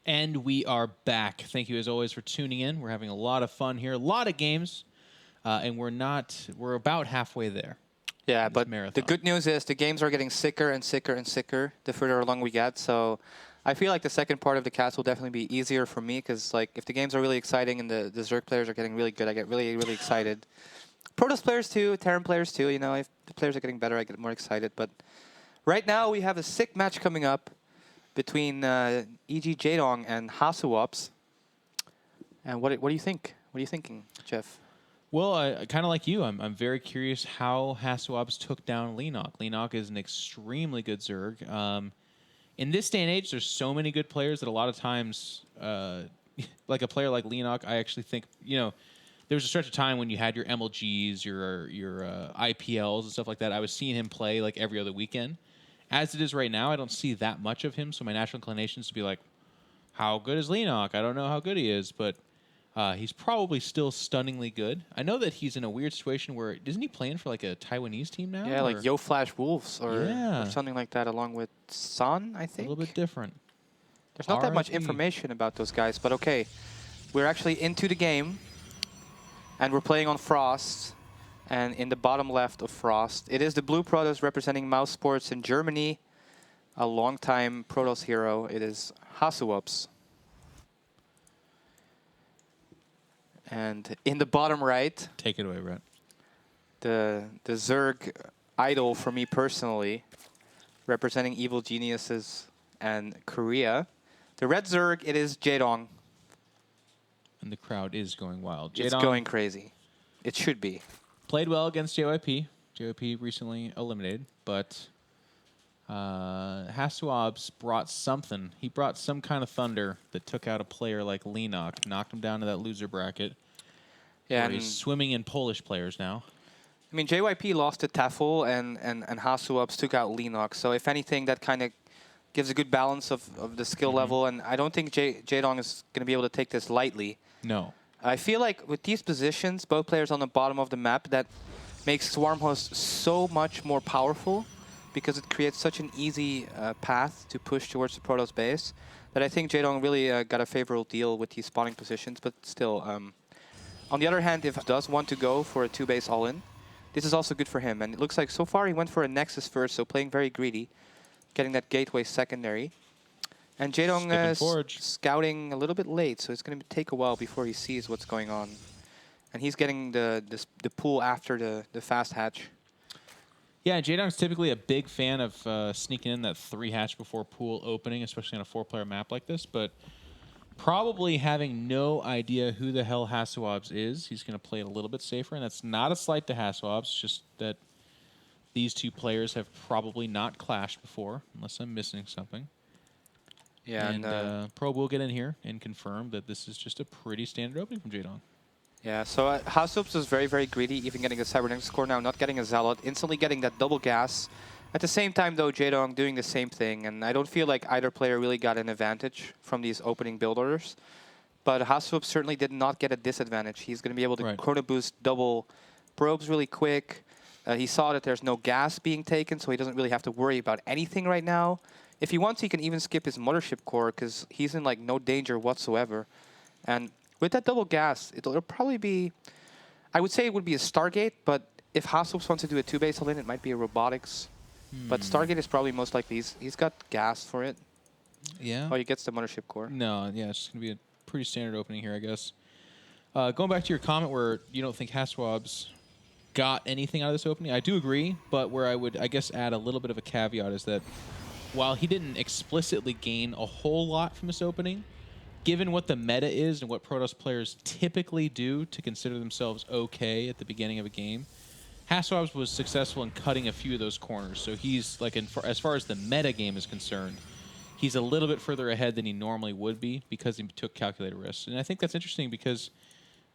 And we are back. Thank you as always for tuning in. We're having a lot of fun here, a lot of games, and we're about halfway there. Yeah, but marathon. The good news is the games are getting sicker and sicker and sicker the further along we get. So I feel like the second part of the cast will definitely be easier for me because like if the games are really exciting and the Zerg players are getting really good, I get really, really excited. Protoss players too, Terran players too, you know, if the players are getting better, I get more excited. But right now we have a sick match coming up between EG Jaedong and HasuObs. And what do you think? What are you thinking, Jeff? Well, I kind of like you. I'm very curious how HasuObs took down Leenock. Leenock is an extremely good Zerg. In this day and age, there's so many good players that a lot of times, like a player like Leenock, I actually think, you know, there was a stretch of time when you had your MLGs, your IPLs and stuff like that. I was seeing him play like every other weekend. As it is right now, I don't see that much of him, so my natural inclination is to be like, how good is Leenock? I don't know how good he is, but he's probably still stunningly good. I know that he's in a weird situation where, isn't he playing for like a Taiwanese team now? Yeah, like Yo Flash Wolves or Yeah. something like that, along with Sun, I think. A little bit different. There's not that much RIP. information about those guys, but okay. We're actually into the game, and we're playing on Frost. And in the bottom left of Frost, it is the blue Protoss representing Mouse Sports in Germany. A longtime Protoss hero. It is HasuObs. And in the bottom right, Take it away, Brett. the Zerg idol for me personally, representing Evil Geniuses and Korea. The red Zerg, it is Jaedong. And the crowd is going wild. It's Jaedong going crazy. It should be. played well against JYP. JYP recently eliminated, but HasuObs brought something. He brought some kind of thunder that took out a player like Leenock, knocked him down to that loser bracket. Yeah, where he's swimming in Polish players now. I mean, JYP lost to Tafel, and HasuObs took out Leenock. So if anything, that kind of gives a good balance of the skill level. And I don't think Jaedong is going to be able to take this lightly. No. I feel like with these positions, both players on the bottom of the map, that makes Swarm Host so much more powerful because it creates such an easy path to push towards the Protoss base that I think Jaedong really got a favorable deal with these spawning positions. But still, on the other hand, if he does want to go for a 2-base all-in, this is also good for him. And it looks like so far he went for a Nexus first, so playing very greedy, getting that Gateway secondary. And Jaedong is scouting a little bit late, so it's going to take a while before he sees what's going on. And he's getting the pull after the fast hatch. Yeah, Jaedong's typically a big fan of sneaking in that 3 hatch before pool opening, especially on a 4-player map like this. But probably having no idea who the hell HasuObs is, he's going to play it a little bit safer. And that's not a slight to HasuObs, just that these two players have probably not clashed before, unless I'm missing something. Yeah, and Probe will get in here and confirm that this is just a pretty standard opening from Jaedong. Yeah, so HasuObs was very, very greedy, even getting a Cybernetics core now, not getting a Zealot, instantly getting that double gas. At the same time, though, Jaedong doing the same thing, and I don't feel like either player really got an advantage from these opening build orders. But HasuObs certainly did not get a disadvantage. He's going to be able to chrono boost double probes really quick. He saw that there's no gas being taken, so he doesn't really have to worry about anything right now. If he wants, he can even skip his Mothership core, because he's in like no danger whatsoever. And with that double gas, it'll probably be, I would say it would be a Stargate, but if HasuObs wants to do a 2-base all-in, it might be a Robotics. But Stargate is probably most likely. He's got gas for it. Yeah. Oh, he gets the Mothership core. No, yeah, it's going to be a pretty standard opening here, I guess. Going back to your comment where you don't think HasuObs got anything out of this opening, I do agree, but where I would, I guess, add a little bit of a caveat is that while he didn't explicitly gain a whole lot from this opening, given what the meta is and what Protoss players typically do to consider themselves okay at the beginning of a game, HasuObs was successful in cutting a few of those corners. So he's, like, as far as the meta game is concerned, he's a little bit further ahead than he normally would be because he took calculated risks. And I think that's interesting because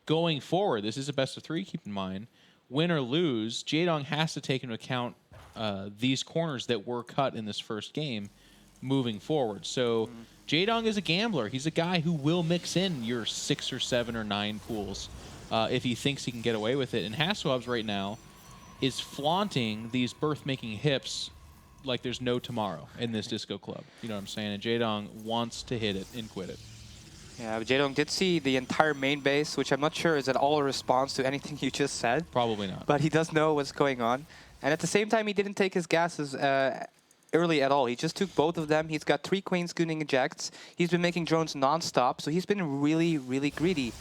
going forward, this is a best of 3, keep in mind. Win or lose, Jaedong has to take into account these corners that were cut in this first game moving forward. So Jaedong is a gambler. He's a guy who will mix in your 6 or 7 or 9 pools if he thinks he can get away with it. And HasuObs right now is flaunting these birth-making hips like there's no tomorrow in this disco club. You know what I'm saying? And Jaedong wants to hit it and quit it. Yeah, but Jaedong did see the entire main base, which I'm not sure is at all a response to anything you just said. Probably not. But he does know what's going on. And at the same time, he didn't take his gases early at all. He just took both of them. He's got 3 Queens Gooning ejects. He's been making drones non-stop, so he's been really, really greedy.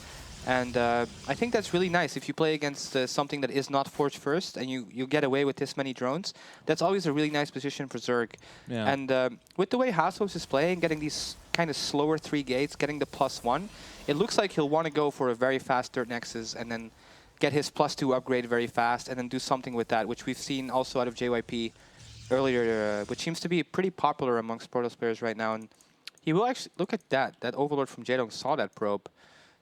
And I think that's really nice. If you play against something that is not Forge First and you get away with this many drones, that's always a really nice position for Zerg. Yeah. And with the way HasuObs is playing, getting these kind of slower 3 gates, getting the +1, it looks like he'll want to go for a very fast Third Nexus and then get his +2 upgrade very fast and then do something with that, which we've seen also out of JYP earlier, which seems to be pretty popular amongst Protoss players right now. And he will actually, look at that. That Overlord from Jaedong saw that probe.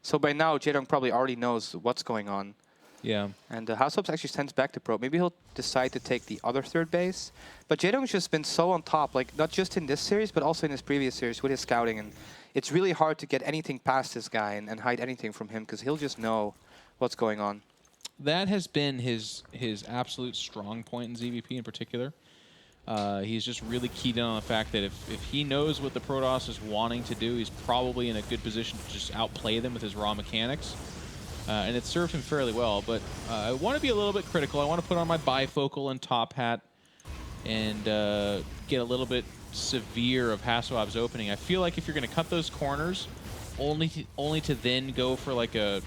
So by now, Jaedong probably already knows what's going on. Yeah. And HasuObs actually sends back the probe. Maybe he'll decide to take the other third base. But Jaedong's just been so on top, like not just in this series, but also in his previous series with his scouting. And it's really hard to get anything past this guy and hide anything from him because he'll just know what's going on. That has been his absolute strong point in ZVP in particular. He's just really keyed in on the fact that if he knows what the Protoss is wanting to do, he's probably in a good position to just outplay them with his raw mechanics. And it served him fairly well. But I want to be a little bit critical. I want to put on my bifocal and top hat and get a little bit severe of HasuObs opening. I feel like if you're going to cut those corners, only to then go for like a...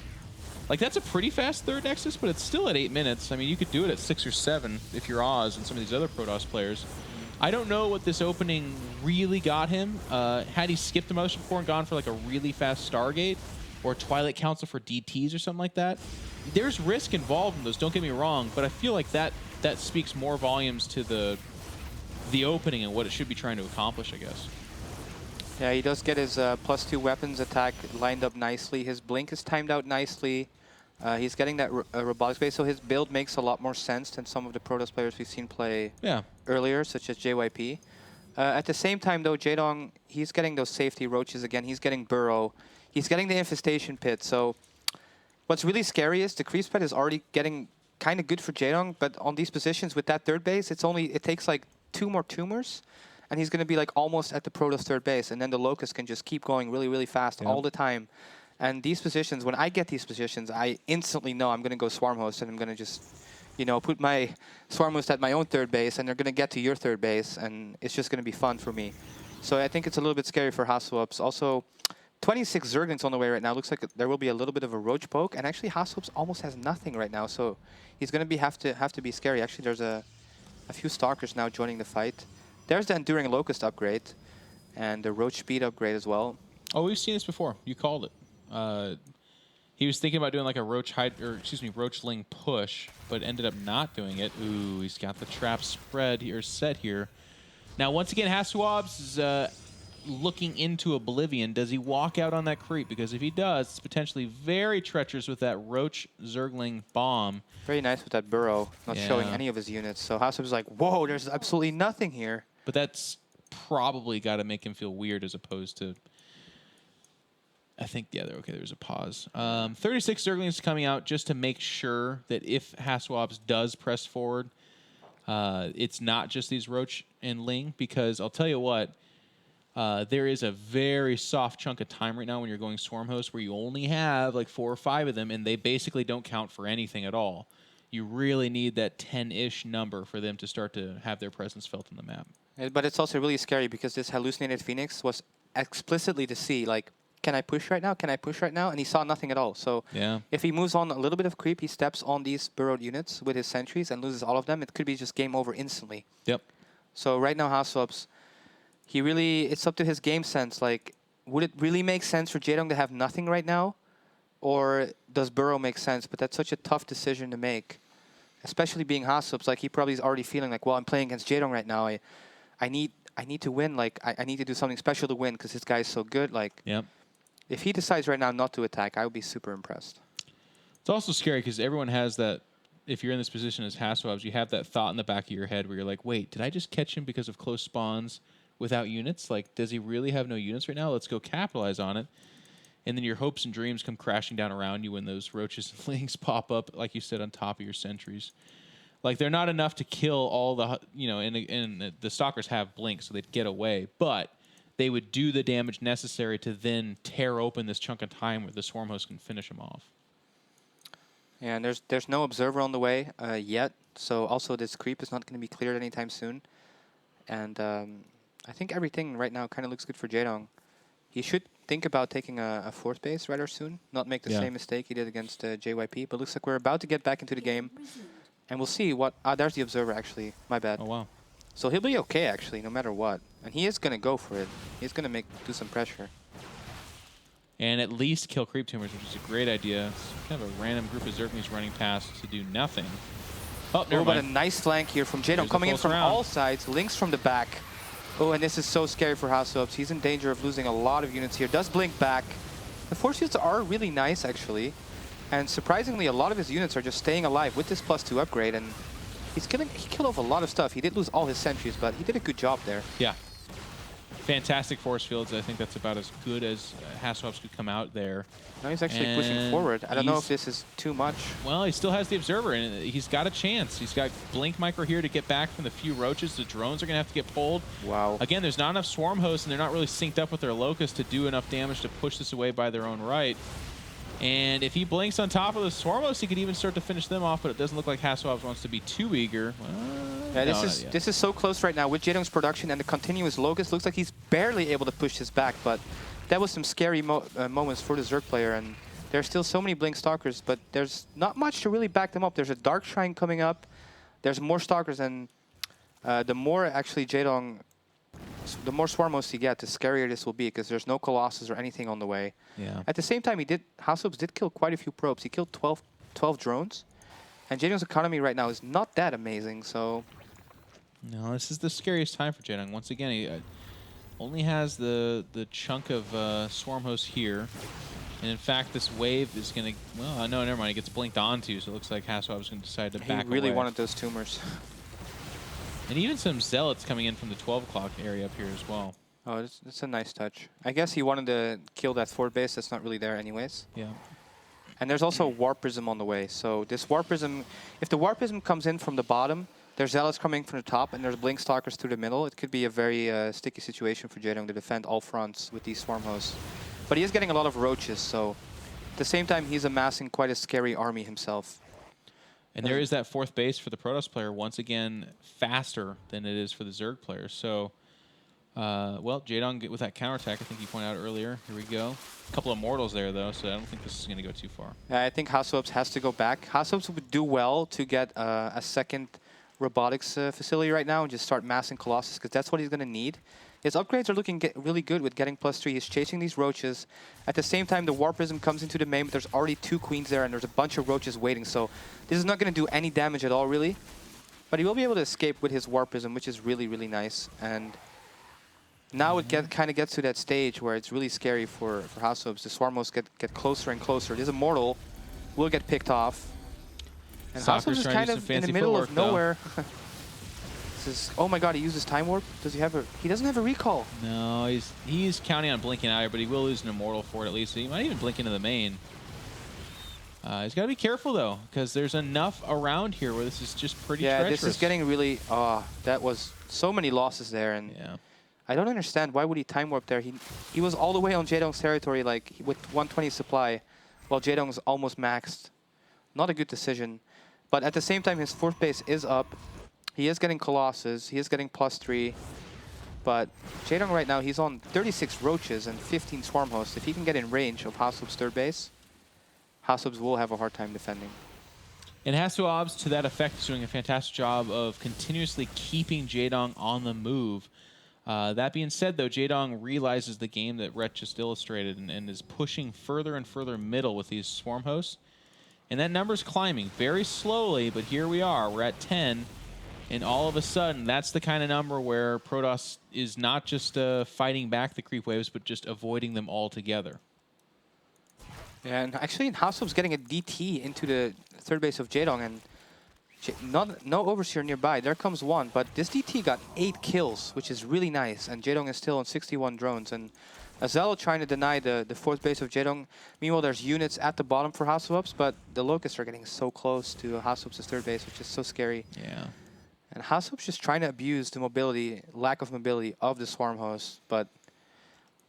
Like, that's a pretty fast third Nexus, but it's still at 8 minutes. I mean, you could do it at 6 or 7 if you're Oz and some of these other Protoss players. I don't know what this opening really got him. Had he skipped the motion before and gone for, like, a really fast Stargate or Twilight Council for DTs or something like that, there's risk involved in those, don't get me wrong, but I feel like that speaks more volumes to the opening and what it should be trying to accomplish, I guess. Yeah, he does get his +2 weapons attack lined up nicely. His blink is timed out nicely. He's getting that robotics base, so his build makes a lot more sense than some of the Protoss players we've seen play earlier, such as JYP. At the same time, though, Jaedong, he's getting those safety roaches again. He's getting Burrow. He's getting the Infestation Pit. So what's really scary is the creep spread is already getting kind of good for Jaedong, but on these positions with that third base, it takes like 2 more tumors. And he's going to be like almost at the Protoss third base. And then the Locust can just keep going really, really fast all the time. And these positions, when I get these positions, I instantly know I'm going to go Swarm Host. And I'm going to just, you know, put my Swarm Host at my own third base. And they're going to get to your third base. And it's just going to be fun for me. So I think it's a little bit scary for HasuObs. Also, 26 Zerglings on the way right now. Looks like there will be a little bit of a Roach poke. And actually, HasuObs almost has nothing right now. So he's going to have to be scary. Actually, there's a few Stalkers now joining the fight. There's the Enduring Locust upgrade and the Roach Speed upgrade as well. Oh, we've seen this before. You called it. He was thinking about doing like a Roachling push, but ended up not doing it. Ooh, he's got the trap spread here set here. Now, once again, HasuObs is looking into Oblivion. Does he walk out on that creep? Because if he does, it's potentially very treacherous with that Roach Zergling bomb. Very nice with that Burrow, not showing any of his units. So HasuObs is like, whoa, there's absolutely nothing here. But that's probably got to make him feel weird as opposed to... I think, yeah, okay, there's a pause. 36 Zerglings coming out just to make sure that if HasuObs does press forward, it's not just these Roach and Ling, because I'll tell you what, there is a very soft chunk of time right now when you're going Swarm Host where you only have like 4 or 5 of them, and they basically don't count for anything at all. You really need that 10-ish number for them to start to have their presence felt on the map. But it's also really scary because this hallucinated Phoenix was explicitly to see, like, can I push right now? Can I push right now? And he saw nothing at all. So if he moves on a little bit of creep, he steps on these burrowed units with his sentries and loses all of them, it could be just game over instantly. Yep. So right now, HasuObs, it's up to his game sense. Like, would it really make sense for Jaedong to have nothing right now? Or does Burrow make sense? But that's such a tough decision to make. Especially being HasuObs, like he probably is already feeling like, well, I'm playing against Jaedong right now. I need to win. Like I need to do something special to win because this guy is so good. Like, if he decides right now not to attack, I would be super impressed. It's also scary because everyone has that. If you're in this position as HasuObs, you have that thought in the back of your head where you're like, wait, did I just catch him because of close spawns without units? Like, does he really have no units right now? Let's go capitalize on it. And then your hopes and dreams come crashing down around you when those Roaches and Lings pop up, like you said, on top of your sentries. Like, they're not enough to kill all the, and the Stalkers have Blink, so they'd get away. But they would do the damage necessary to then tear open this chunk of time where the Swarm Host can finish them off. And there's no Observer on the way yet. So also this creep is not going to be cleared anytime soon. And I think everything right now kind of looks good for Jaedong. He should think about taking a fourth base rather soon. Not make the same mistake he did against JYP. But looks like we're about to get back into the game. And we'll see what... there's the Observer, actually. My bad. Oh, wow. So he'll be okay, actually, no matter what. And he is going to go for it. He's going to do some pressure. And at least kill creep tumors, which is a great idea. It's kind of a random group of Zerglings running past to do nothing. Oh, never but mind. a nice flank here from Jaedong, coming in from all sides. Links from the back. Oh, and this is so scary for HasuObs. He's in danger of losing a lot of units here. Does blink back. The force fields are really nice, actually. And surprisingly, a lot of his units are just staying alive with this +2 upgrade. And he killed off a lot of stuff. He did lose all his sentries, but he did a good job there. Yeah. Fantastic force fields. I think that's about as good as HasuObs could come out there. Now he's actually pushing forward. I don't know if this is too much. Well, he still has the Observer, and he's got a chance. He's got Blink Micro here to get back from the few roaches. The drones are going to have to get pulled. Wow. Again, there's not enough Swarm Hosts, and they're not really synced up with their Locust to do enough damage to push this away by their own right. And if he blinks on top of the Swarm Hosts, he could even start to finish them off, but it doesn't look like HasuObs wants to be too eager. Yeah, this is so close right now with Jaedong's production and the continuous Locust. Looks like he's barely able to push this back, but that was some scary moments for the Zerg player. And there's still so many Blink Stalkers, but there's not much to really back them up. There's a Dark Shrine coming up. There's more Stalkers, and the more actually Jaedong, the more Swarm Hosts you get, the scarier this will be, because there's no Colossus or anything on the way. Yeah. At the same time, HasuObs did kill quite a few probes. He killed 12 drones. And Jaedong's economy right now is not that amazing, so... No, this is the scariest time for Jaedong. Once again, he only has the chunk of Swarm Hosts here. And in fact, this wave is going to... Well, no, never mind. It gets blinked onto, so it looks like HasuObs is going to decide to back away. He really wanted those tumors. And even some Zealots coming in from the 12 o'clock area up here as well. Oh, that's a nice touch. I guess he wanted to kill that fort base that's not really there anyways. Yeah. And there's also a Warp Prism on the way. So this Warp Prism, if the Warp Prism comes in from the bottom, there's Zealots coming from the top, and there's Blink Stalkers through the middle. It could be a very sticky situation for Jaedong to defend all fronts with these Swarm Hosts. But he is getting a lot of roaches, so at the same time, he's amassing quite a scary army himself. And there is that fourth base for the Protoss player, once again, faster than it is for the Zerg player. So, well, Jaedong with that counterattack, I think you pointed out earlier. Here we go. A couple of mortals there, though, so I don't think this is going to go too far. I think HasuObs has to go back. HasuObs would do well to get a second robotics facility right now and just start massing Colossus, because that's what he's going to need. His upgrades are looking really good with getting +3. He's chasing these roaches. At the same time, the Warp Prism comes into the main, but there's already 2 queens there, and there's a bunch of roaches waiting. So this is not going to do any damage at all, really. But he will be able to escape with his Warp Prism, which is really, really nice. And now it kind of gets to that stage where it's really scary for HasuObs. The Swarm Hosts get closer and closer. This Immortal will get picked off. And HasuObs is kind of in the middle of nowhere. Oh my god, he uses Time Warp? Does he have a... He doesn't have a recall. No, he's counting on blinking out here, but he will lose an Immortal for it at least. So he might even blink into the main. He's got to be careful, though, because there's enough around here where this is just pretty treacherous. This is getting really... that was so many losses there, and I don't understand. Why would he Time Warp there? He was all the way on Jaedong's territory, like, with 120 supply, while Jaedong's almost maxed. Not a good decision. But at the same time, his fourth base is up. He is getting Colossus. He is getting +3. But Jaedong right now, he's on 36 roaches and 15 Swarm Hosts. If he can get in range of HasuObs' third base, HasuObs will have a hard time defending. And HasuObs, to that effect, is doing a fantastic job of continuously keeping Jaedong on the move. That being said, though, Jaedong realizes the game that Rhett just illustrated and is pushing further and further middle with these Swarm Hosts. And that number's climbing very slowly, but here we are. We're at 10. And all of a sudden, that's the kind of number where Protoss is not just fighting back the creep waves, but just avoiding them altogether. And actually, HasuObs getting a DT into the third base of Jaedong, and no Overseer nearby. There comes one, but this DT got 8 kills, which is really nice. And Jaedong is still on 61 drones. And Zealot trying to deny the fourth base of Jaedong. Meanwhile, there's units at the bottom for HasuObs, but the Locusts are getting so close to HasuObs' third base, which is so scary. Yeah. And HasuObs just trying to abuse the mobility, lack of mobility of the Swarm host, but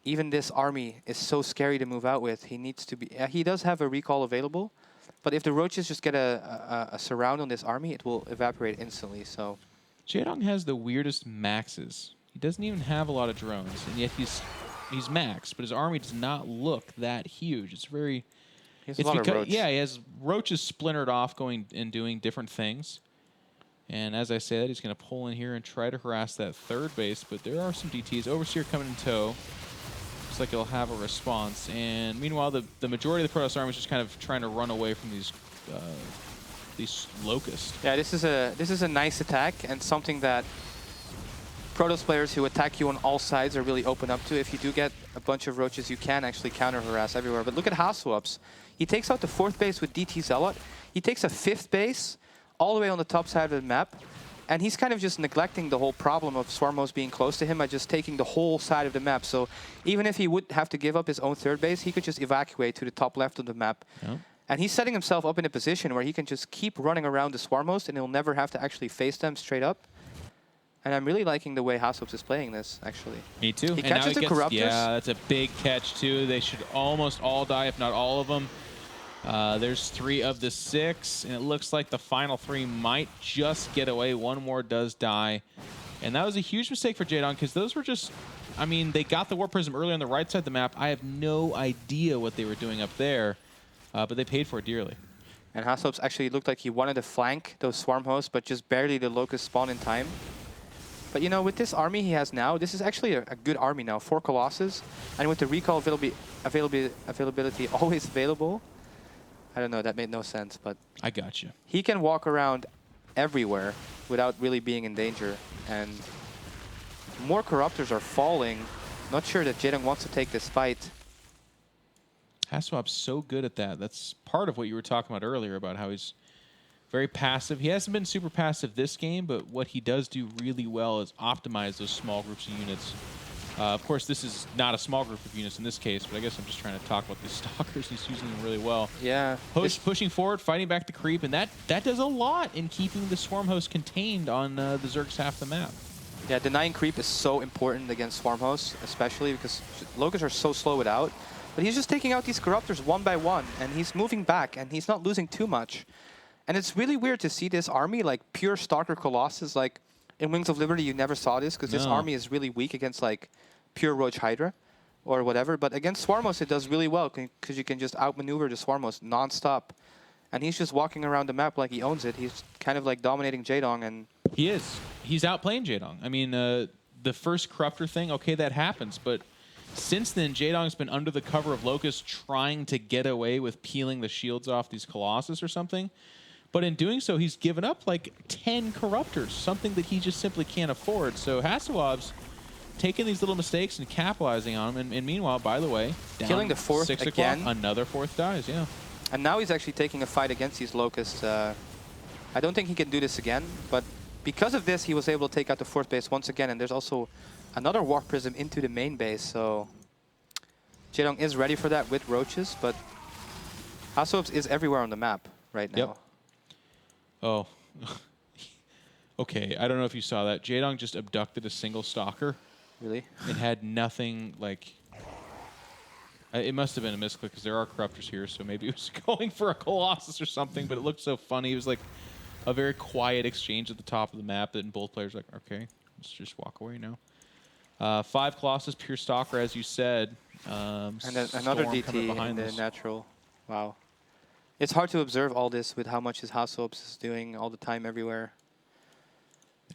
even this army is so scary to move out with. He needs to be... he does have a recall available, but if the Roaches just get a surround on this army, it will evaporate instantly, so... Jaedong has the weirdest maxes. He doesn't even have a lot of drones, and yet he's maxed, but his army does not look that huge. It's very... He has a lot of roach. Yeah, he has roaches splintered off going and doing different things. And as I said, he's going to pull in here and try to harass that third base, but there are some DTs. Overseer coming in tow. Looks like he'll have a response. And meanwhile, the majority of the Protoss army is just kind of trying to run away from these locusts. Yeah, this is a nice attack and something that Protoss players who attack you on all sides are really open up to. If you do get a bunch of roaches, you can actually counter-harass everywhere. But look at HasuObs. He takes out the fourth base with DT Zealot. He takes a fifth base all the way on the top side of the map. And he's kind of just neglecting the whole problem of Swarm host being close to him by just taking the whole side of the map. So even if he would have to give up his own third base, he could just evacuate to the top left of the map. Yep. And he's setting himself up in a position where he can just keep running around the Swarm host and he'll never have to actually face them straight up. And I'm really liking the way HasuObs is playing this, actually. Me too. He and catches the Corruptors. Yeah, that's a big catch, too. They should almost all die, if not all of them. There's 3 of the 6, and it looks like the final 3 might just get away. One more does die. And that was a huge mistake for Jaedong, because those were just... I mean, they got the Warp Prism early on the right side of the map. I have no idea what they were doing up there, but they paid for it dearly. And HasuObs actually looked like he wanted to flank those Swarm hosts, but just barely the Locust spawn in time. But you know, with this army he has now, this is actually a good army now. 4 Colossus, and with the recall availability always available. I don't know, that made no sense, but... I got you. He can walk around everywhere without really being in danger. And more Corruptors are falling. Not sure that Jaedong wants to take this fight. HasuObs so good at that. That's part of what you were talking about earlier, about how he's very passive. He hasn't been super passive this game, but what he does do really well is optimize those small groups of units. Of course, this is not a small group of units in this case, but I guess I'm just trying to talk about these stalkers. He's using them really well. Yeah. Pushing forward, fighting back the creep, and that does a lot in keeping the Swarm host contained on the Zerg's half the map. Yeah, denying creep is so important against Swarm hosts, especially because Locusts are so slow without. But he's just taking out these Corruptors one by one, and he's moving back, and he's not losing too much. And it's really weird to see this army, like pure Stalker Colossus. Like in Wings of Liberty, you never saw this because this army is really weak against like pure Roach Hydra or whatever. But against Swarmos, it does really well because you can just outmaneuver the Swarmos non-stop. And he's just walking around the map like he owns it. He's kind of like dominating Jaedong. And he is. He's outplaying Jaedong. I mean, the first Corruptor thing, okay, that happens. But since then, Jaedong's been under the cover of Locust trying to get away with peeling the shields off these Colossus or something. But in doing so, he's given up like 10 Corruptors, something that he just simply can't afford. So HasuObs taking these little mistakes and capitalizing on them. And meanwhile, by the way, down killing the fourth 6 again. Another 4th dies, yeah. And now he's actually taking a fight against these Locusts. I don't think he can do this again, but because of this, he was able to take out the 4th base once again. And there's also another Warp Prism into the main base, so Jaedong is ready for that with Roaches, but HasuObs is everywhere on the map right now. Yep. Oh. Okay, I don't know if you saw that. Jaedong just abducted a single Stalker. Really? It had nothing, like... It must have been a misclick, because there are Corruptors here, so maybe it was going for a Colossus or something, but it looked so funny. It was like a very quiet exchange at the top of the map, and both players were like, okay, let's just walk away now. 5 Colossus, pure Stalker, as you said. And then another DT in the natural. Wow. It's hard to observe all this with how much his HasuObs is doing all the time, everywhere.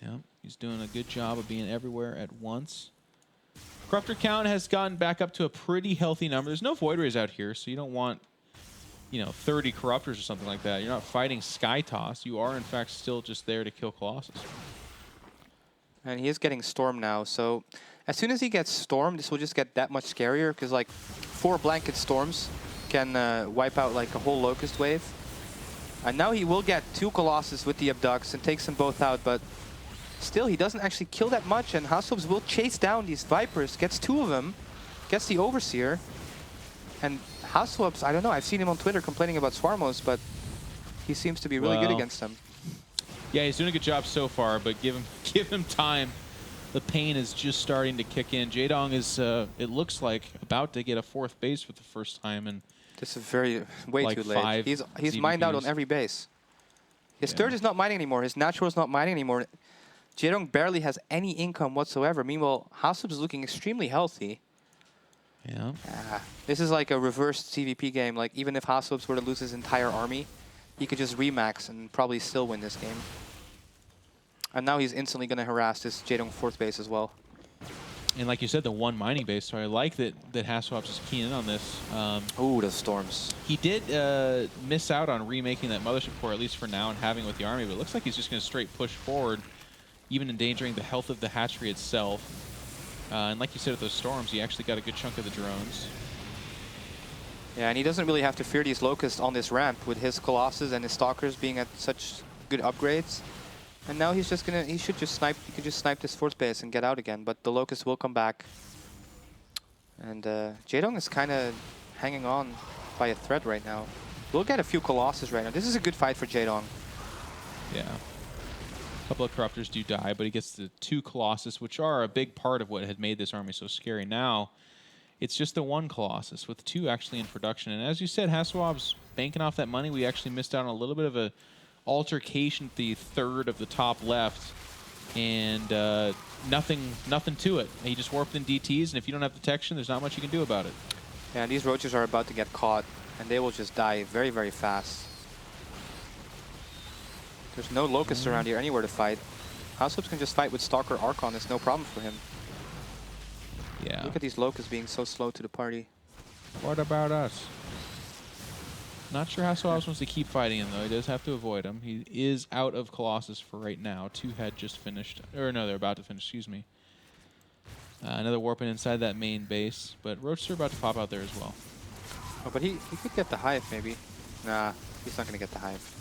Yeah, he's doing a good job of being everywhere at once. Corruptor count has gotten back up to a pretty healthy number. There's no Void Rays out here, so you don't want, 30 Corruptors or something like that. You're not fighting Sky Toss. You are, in fact, still just there to kill Colossus. And he is getting Storm now, so as soon as he gets Storm, this will just get that much scarier, because like 4 Blanket Storms can wipe out like a whole Locust wave. And now he will get 2 Colossus with the Abducts and takes them both out, but still he doesn't actually kill that much, and HasuObs will chase down these Vipers, gets 2 of them, gets the Overseer. And HasuObs, I don't know. I've seen him on Twitter complaining about Swarmos, but he seems to be really good against them. Yeah, he's doing a good job so far, but give him time. The pain is just starting to kick in. Jaedong is, it looks like, about to get a 4th base for the first time in this is way like too late. He's mined out on every base. His third is not mining anymore. His natural is not mining anymore. Jaedong barely has any income whatsoever. Meanwhile, HasuObs is looking extremely healthy. Yeah. This is like a reversed CVP game. Like, even if HasuObs were to lose his entire army, he could just remax and probably still win this game. And now he's instantly going to harass this Jaedong 4th base as well. And like you said, the 1 mining base, so I like that HasuObs is keen in on this. Ooh, the storms. He did miss out on remaking that mothership core, at least for now, and having it with the army, but it looks like he's just going to straight push forward, even endangering the health of the hatchery itself. And like you said, with those storms, he actually got a good chunk of the drones. Yeah, and he doesn't really have to fear these locusts on this ramp with his Colossus and his Stalkers being at such good upgrades. And now he's just gonna, he could just snipe this 4th base and get out again, but the locusts will come back. And Jaedong is kind of hanging on by a thread right now. We'll get a few Colossus right now. This is a good fight for Jaedong. Yeah. A couple of Corruptors do die, but he gets the 2 Colossus, which are a big part of what had made this army so scary. Now, it's just the 1 Colossus, with 2 actually in production. And as you said, HasuObs banking off that money. We actually missed out on a little bit of a altercation at the 3rd of the top left, and nothing to it. He just warped in DTs, and if you don't have detection, there's not much you can do about it. Yeah, and these roaches are about to get caught, and they will just die very, very fast. There's no locusts around here anywhere to fight. HasuObs can just fight with Stalker Archon. It's no problem for him. Yeah. Look at these locusts being so slow to the party. What about us? Not sure how HasuObs wants to keep fighting him, though. He does have to avoid him. He is out of Colossus for right now. 2 had just finished. Or no, they're about to finish, excuse me. Another warping inside that main base. But Roaches are about to pop out there as well. Oh, but he could get the Hive, maybe. Nah, he's not going to get the Hive.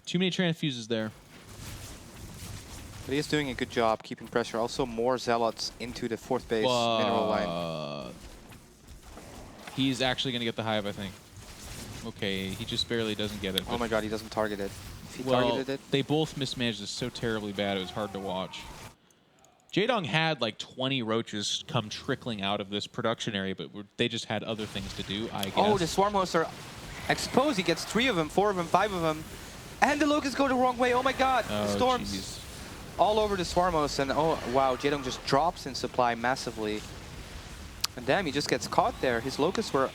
Too many transfuses there. But he is doing a good job keeping pressure. Also, more Zealots into the 4th base mineral line. He's actually going to get the Hive, I think. Okay, he just barely doesn't get it. Oh my god, he doesn't target it. If he targeted it... They both mismanaged this so terribly bad, it was hard to watch. Jaedong had like 20 roaches come trickling out of this production area, but they just had other things to do, I guess. Oh, the Swarmos are exposed. He gets 3 of them, 4 of them, 5 of them. And the Locusts go the wrong way. Oh my god, the storms. Geez. All over the Swarmos, and oh wow, Jaedong just drops in supply massively. And damn, he just gets caught there. His Locusts were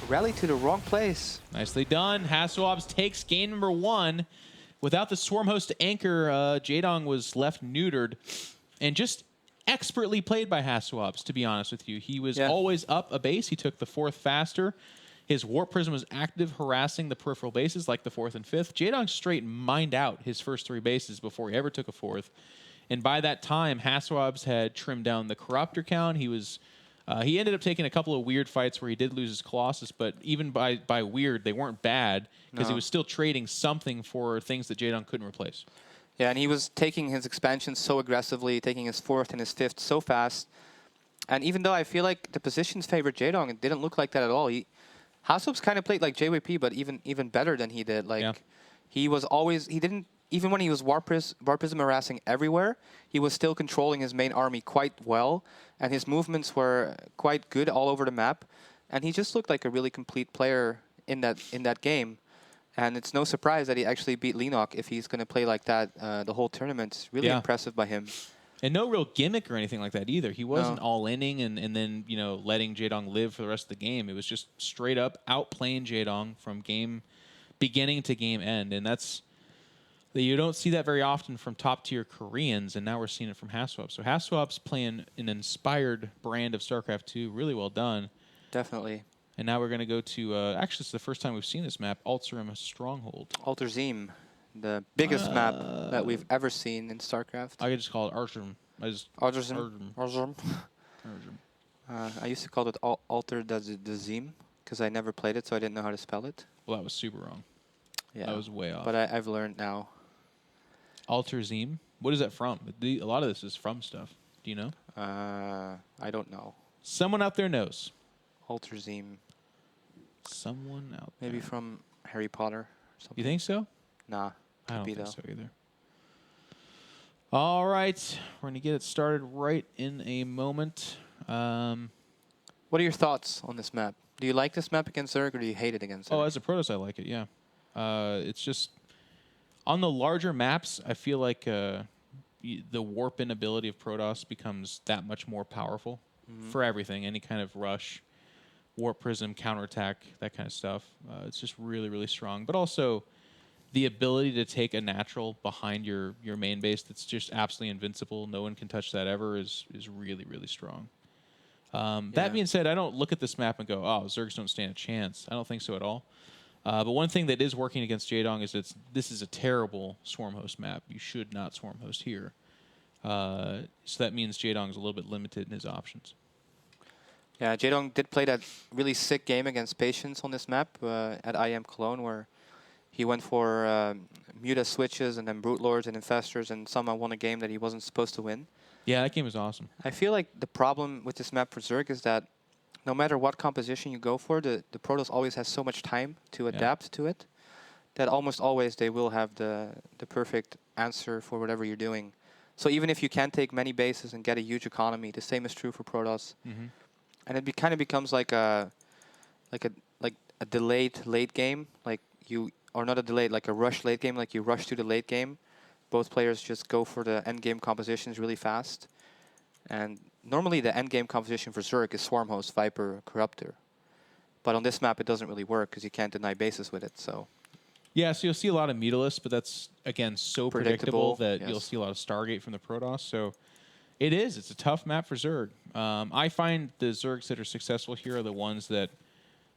rallied to the wrong place. Nicely done. HasuObs takes game number 1. Without the Swarm host to anchor, Jaedong was left neutered. And just expertly played by HasuObs, to be honest with you. He was always up a base. He took the 4th faster. His Warp Prism was active, harassing the peripheral bases like the 4th and 5th. Jaedong straight mined out his first 3 bases before he ever took a 4th. And by that time, HasuObs had trimmed down the Corruptor count. He was... he ended up taking a couple of weird fights where he did lose his Colossus, but even by weird, they weren't bad because he was still trading something for things that Jaedong couldn't replace. Yeah, and he was taking his expansions so aggressively, taking his 4th and his 5th so fast. And even though I feel like the positions favored Jaedong, it didn't look like that at all. HasuObs kind of played like JYP, but even better than he did. Like he was always, he didn't, even when he was Warp Prism harassing everywhere, he was still controlling his main army quite well. And his movements were quite good all over the map. And he just looked like a really complete player in that game. And it's no surprise that he actually beat Lenok if he's going to play like that the whole tournament. It's really impressive by him. And no real gimmick or anything like that either. He wasn't all-inning and then, you know, letting Jaedong live for the rest of the game. It was just straight up outplaying Jaedong from game beginning to game end. And that's... You don't see that very often from top-tier Koreans, and now we're seeing it from HasuObs. So HasuObs playing an inspired brand of StarCraft 2, really well done. Definitely. And now we're going to go to, actually, it's the first time we've seen this map, Altzerim Stronghold. Alterzim, the biggest map that we've ever seen in StarCraft. I could just call it Altzerim. Alterzim. I used to call it Alterdazim because I never played it, so I didn't know how to spell it. Well, that was super wrong. Yeah. That was way off. But I've learned now. Alterzim? What is that from? A lot of this is from stuff. Do you know? I don't know. Someone out there knows. Alterzim. Someone out there. Maybe from Harry Potter or something. You think so? Nah. I don't Could be think though. so either. All right. We're going to get it started right in a moment. What are your thoughts on this map? Do you like this map against Zerg or do you hate it against Zerg? Oh, as a Protoss, I like it, yeah. It's just... On the larger maps, I feel like the warp-in ability of Protoss becomes that much more powerful for everything. Any kind of rush, warp prism, counterattack, that kind of stuff. It's just really, really strong. But also, the ability to take a natural behind your main base that's just absolutely invincible, no one can touch that ever, is really, really strong. That being said, I don't look at this map and go, oh, Zergs don't stand a chance. I don't think so at all. But one thing that is working against Jaedong is this is a terrible swarm host map. You should not swarm host here. So that means Jaedong is a little bit limited in his options. Yeah, Jaedong did play that really sick game against Patience on this map at IEM Cologne, where he went for Muta switches and then Brute Lords and Infestors and somehow won a game that he wasn't supposed to win. Yeah, that game was awesome. I feel like the problem with this map for Zerg is that no matter what composition you go for, the Protoss always has so much time to adapt to it that almost always they will have the perfect answer for whatever you're doing. So even if you can take many bases and get a huge economy, the same is true for Protoss. And it kind of becomes like a delayed late game, or not a delayed, like a rush late game, like you rush to the late game. Both players just go for the end game compositions really fast. And normally the end game composition for Zerg is Swarmhost, Viper, Corruptor. But on this map it doesn't really work because you can't deny bases with it. So yeah, so you'll see a lot of Mutalisk, but that's, again, so predictable that you'll see a lot of Stargate from the Protoss. So it's a tough map for Zerg. I find the Zergs that are successful here are the ones that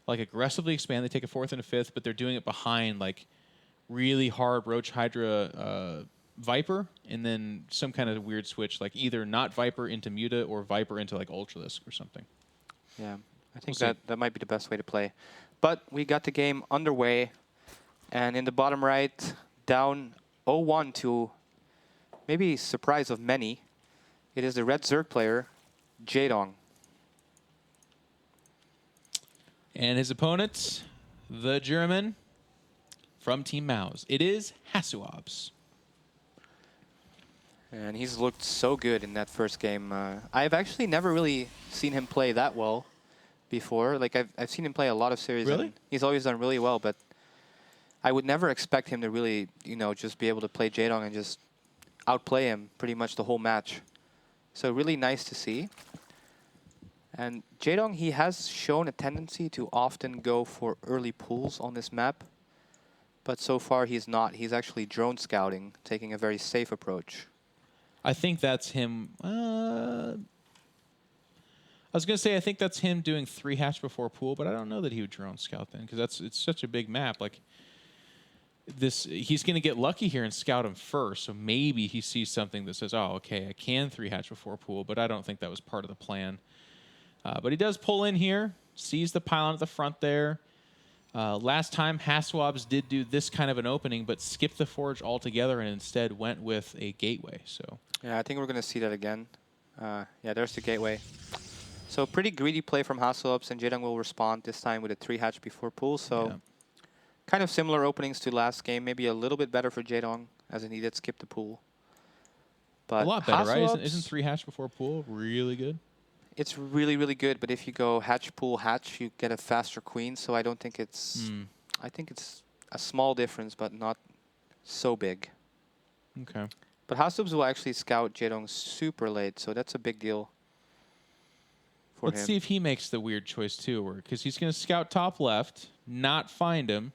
like aggressively expand. They take a 4th and a 5th, but they're doing it behind like really hard Roach Hydra Viper, and then some kind of weird switch, like either not Viper into Muta or Viper into like Ultralisk or something. Yeah, I think that might be the best way to play. But we got the game underway, and in the bottom right, down 0-1 to maybe surprise of many, it is the red Zerg player, Jaedong. And his opponent, the German from Team Maus. It is HasuObs. And he's looked so good in that first game. I've actually never really seen him play that well before. Like I've seen him play a lot of series. Really? And he's always done really well, but I would never expect him to really, just be able to play Jaedong and just outplay him pretty much the whole match. So really nice to see. And Jaedong, he has shown a tendency to often go for early pulls on this map. But so far he's not. He's actually drone scouting, taking a very safe approach. I think that's him. I was going to say I think that's him doing 3 hatch before pool, but I don't know that he would drone scout then because it's such a big map. Like he's going to get lucky here and scout him first. So maybe he sees something that says, "Oh, okay, I can 3 hatch before pool," but I don't think that was part of the plan. But he does pull in here, sees the pylon at the front there. Last time, HasuObs did do this kind of an opening, but skipped the forge altogether and instead went with a gateway. So yeah, I think we're going to see that again. Yeah, there's the gateway. So pretty greedy play from HasuObs, and Jaedong will respond this time with a 3 hatch before pool. So kind of similar openings to last game, maybe a little bit better for Jaedong, as he did skip the pool. But a lot better, right? HasuObs, Isn't 3 hatch before pool really good? It's really, really good, but if you go hatch, pool, hatch, you get a faster queen, so I don't think it's... I think it's a small difference, but not so big. Okay. But HasuObs will actually scout Jaedong super late, so that's a big deal for him. Let's see if he makes the weird choice too, because he's going to scout top left, not find him.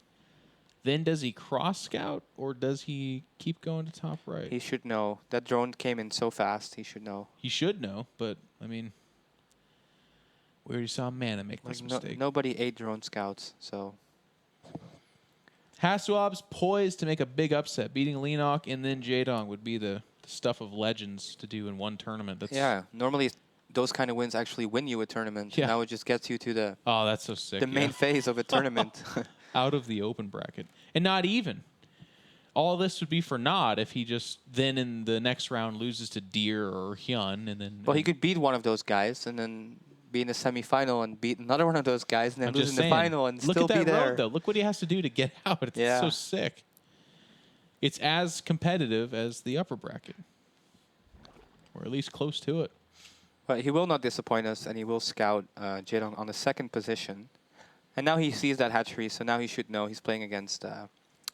Then does he cross scout, or does he keep going to top right? He should know. That drone came in so fast, he should know. He should know, but, I mean... We already saw Mana make this mistake. Nobody ate drone scouts, so... HasuObs poised to make a big upset. Beating Leenock and then Jaedong would be the stuff of legends to do in one tournament. Yeah, normally those kind of wins actually win you a tournament. Yeah. Now it just gets you to the... Oh, that's so sick. The main phase of a tournament. Out of the open bracket. And not even. All this would be for Nod if he just then in the next round loses to Deer or Hyun and then... Well, he could beat one of those guys and then be in the semifinal and beat another one of those guys, and then I'm lose just in saying, the final and look still at that be there. road, though. Look what he has to do to get out. It's Yeah. so sick. It's as competitive as the upper bracket, or at least close to it. But he will not disappoint us, and he will scout Jaedong on the 2nd position. And now he sees that hatchery, so now he should know he's playing against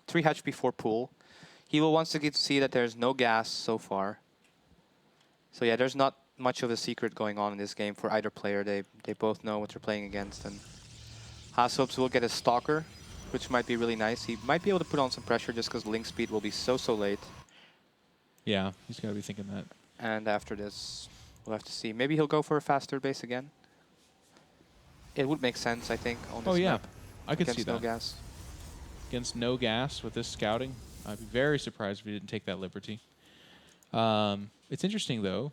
3 hatch before pool. He will want to get to see that there's no gas so far. So yeah, there's not much of a secret going on in this game for either player. They both know what they're playing against. And HasuObs will get a Stalker, which might be really nice. He might be able to put on some pressure just because Link speed will be so late. Yeah, he's got to be thinking that. And after this, we'll have to see. Maybe he'll go for a fast third base again. It would make sense, I think, on this map. I could see Against that. no gas. Against no gas with this scouting, I'd be very surprised if he didn't take that liberty. It's interesting, though,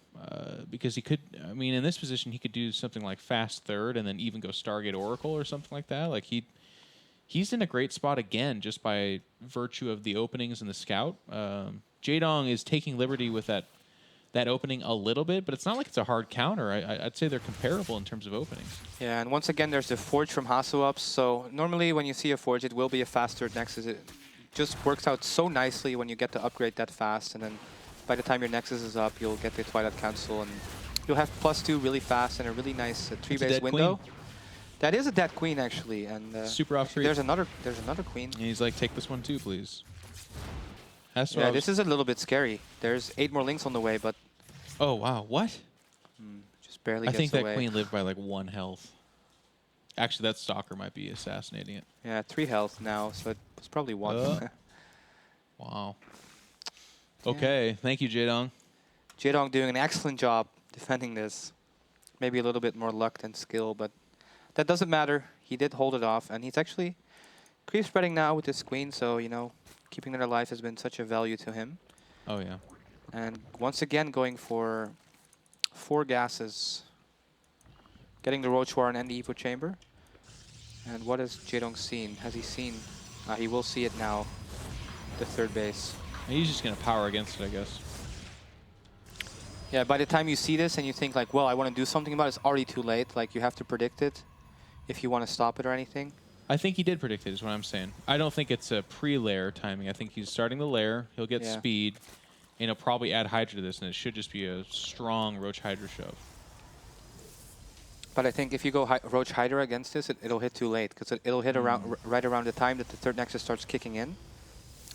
because he could, I mean, in this position, he could do something like fast third and then even go Stargate Oracle or something like that. Like, he's in a great spot again just by virtue of the openings and the scout. Jaedong is taking liberty with that opening a little bit, but it's not like it's a hard counter. I'd say they're comparable in terms of openings. Yeah, and once again, there's the Forge from HasuObs. So normally when you see a Forge, it will be a faster Nexus. It just works out so nicely when you get to upgrade that fast, and then by the time your Nexus is up, you'll get the Twilight Council, and you'll have +2 really fast and a really nice 3-base window. Queen. That is a dead queen, actually, and Super off there's another queen. And he's like, take this one too, please. That's Yeah, this is a little bit scary. There's 8 more Links on the way, but oh wow, what? just barely I gets think that away. queen lived by like 1 health. Actually, that Stalker might be assassinating it. Yeah, 3 health now, so it was probably 1. Wow. Okay, thank you, Jaedong. Jaedong doing an excellent job defending this. Maybe a little bit more luck than skill, but that doesn't matter. He did hold it off, and he's actually creep spreading now with this queen, so, you know, keeping their life has been such a value to him. Oh, yeah. And once again, going for 4 gases. Getting the Roach Warren and the Evo Chamber. And what has Jaedong seen? Has he seen? He will see it now. The 3rd base. He's just going to power against it, I guess. Yeah, by the time you see this and you think like, well, I want to do something about it, it's already too late. Like, you have to predict it if you want to stop it or anything. I think he did predict it, is what I'm saying. I don't think it's a pre-layer timing. I think he's starting the layer. He'll get speed, and he'll probably add Hydra to this, and it should just be a strong Roach Hydra shove. But I think if you go Roach Hydra against this, it'll hit too late, because it'll hit around right around the time that the 3rd Nexus starts kicking in.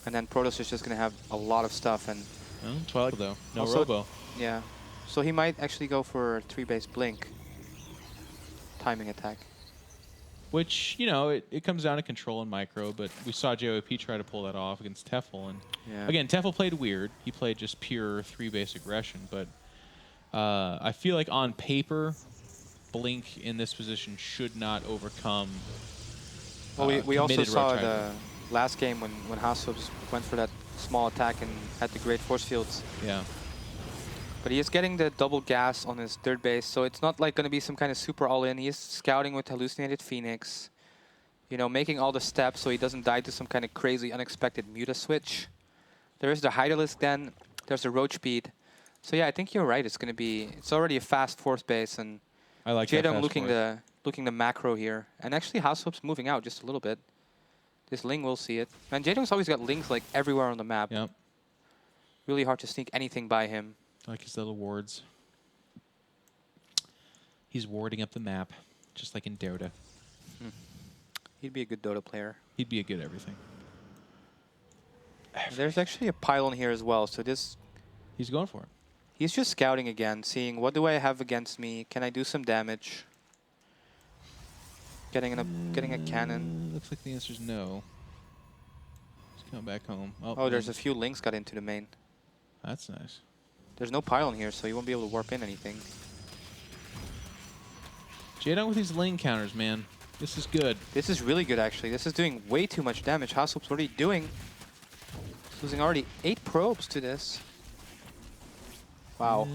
And then Protoss is just going to have a lot of stuff. And well, Twilight, though. No also, Robo. Yeah. So he might actually go for a 3-base Blink timing attack. Which, you know, it comes down to control and micro, but we saw JOP try to pull that off against Tefl. And again, Tefl played weird. He played just pure 3-base aggression. But I feel like on paper, Blink in this position should not overcome. Well, we also saw Roach the last game when HasuObs went for that small attack and had the great force fields. Yeah. But he is getting the double gas on his 3rd base, so it's not like going to be some kind of super all-in. He is scouting with Hallucinated Phoenix, you know, making all the steps so he doesn't die to some kind of crazy, unexpected Muta switch. There is the Hydralisk then. There's the Roach speed. So yeah, I think you're right. It's already a fast 4th base, and I like Jaedong looking the macro here. And actually, HasuObs moving out just a little bit. This Ling will see it. Man, Jaedong's always got Lings like everywhere on the map. Yep. Really hard to sneak anything by him. I like his little wards. He's warding up the map, just like in Dota. He'd be a good Dota player. He'd be a good everything. There's actually a pylon here as well, so this... He's going for it. He's just scouting again, seeing what do I have against me? Can I do some damage? Getting a cannon. Looks like the answer is no. He's coming back home. Oh, there's a few Links got into the main. That's nice. There's no pylon here, so you won't be able to warp in anything. Jaedong with these lane counters, man. This is good. This is really good, actually. This is doing way too much damage. HasuObs, what are you doing? He's losing already 8 probes to this. Wow.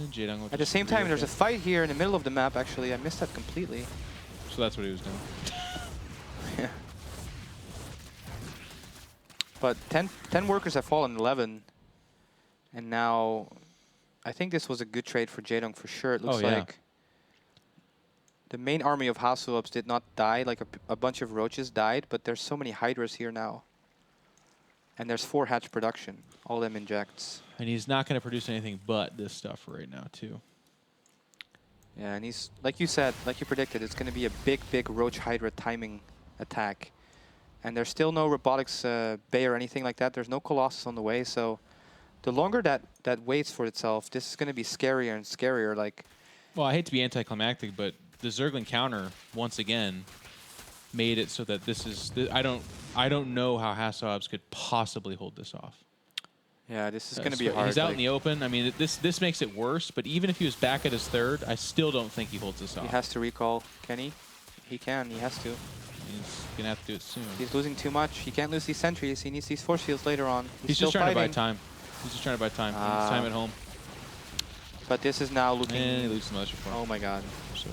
At the same time, there's a fight here in the middle of the map, actually. I missed that completely. So that's what he was doing. Yeah. But 10 workers have fallen 11. And now, I think this was a good trade for Jaedong for sure. It looks like The main army of HasuObs did not die. Like a bunch of roaches died, but there's so many hydras here now. And there's 4 hatch production. All them injects. And he's not going to produce anything but this stuff right now, too. Yeah, and he's, like you said, like you predicted, it's going to be a big, big roach hydra timing attack. And there's still no robotics bay or anything like that. There's no Colossus on the way, so the longer that waits for itself, this is going to be scarier and scarier. Like, well, I hate to be anticlimactic, but the Zerglin counter once again made it so that this is. I don't know how HasuObs could possibly hold this off. yeah, this is going to be hard. He's out in the open. I mean, this makes it worse. But even if he was back at his third, I still don't think he holds this off. He has to recall. Can he? He can. He has to. He's gonna have to do it soon. He's losing too much. He can't lose these sentries. He needs these force fields later on. He's still just trying fighting. to buy time. He's just trying to buy time. He needs time at home. But this is now looking. And he loses militia form. Oh my god. So.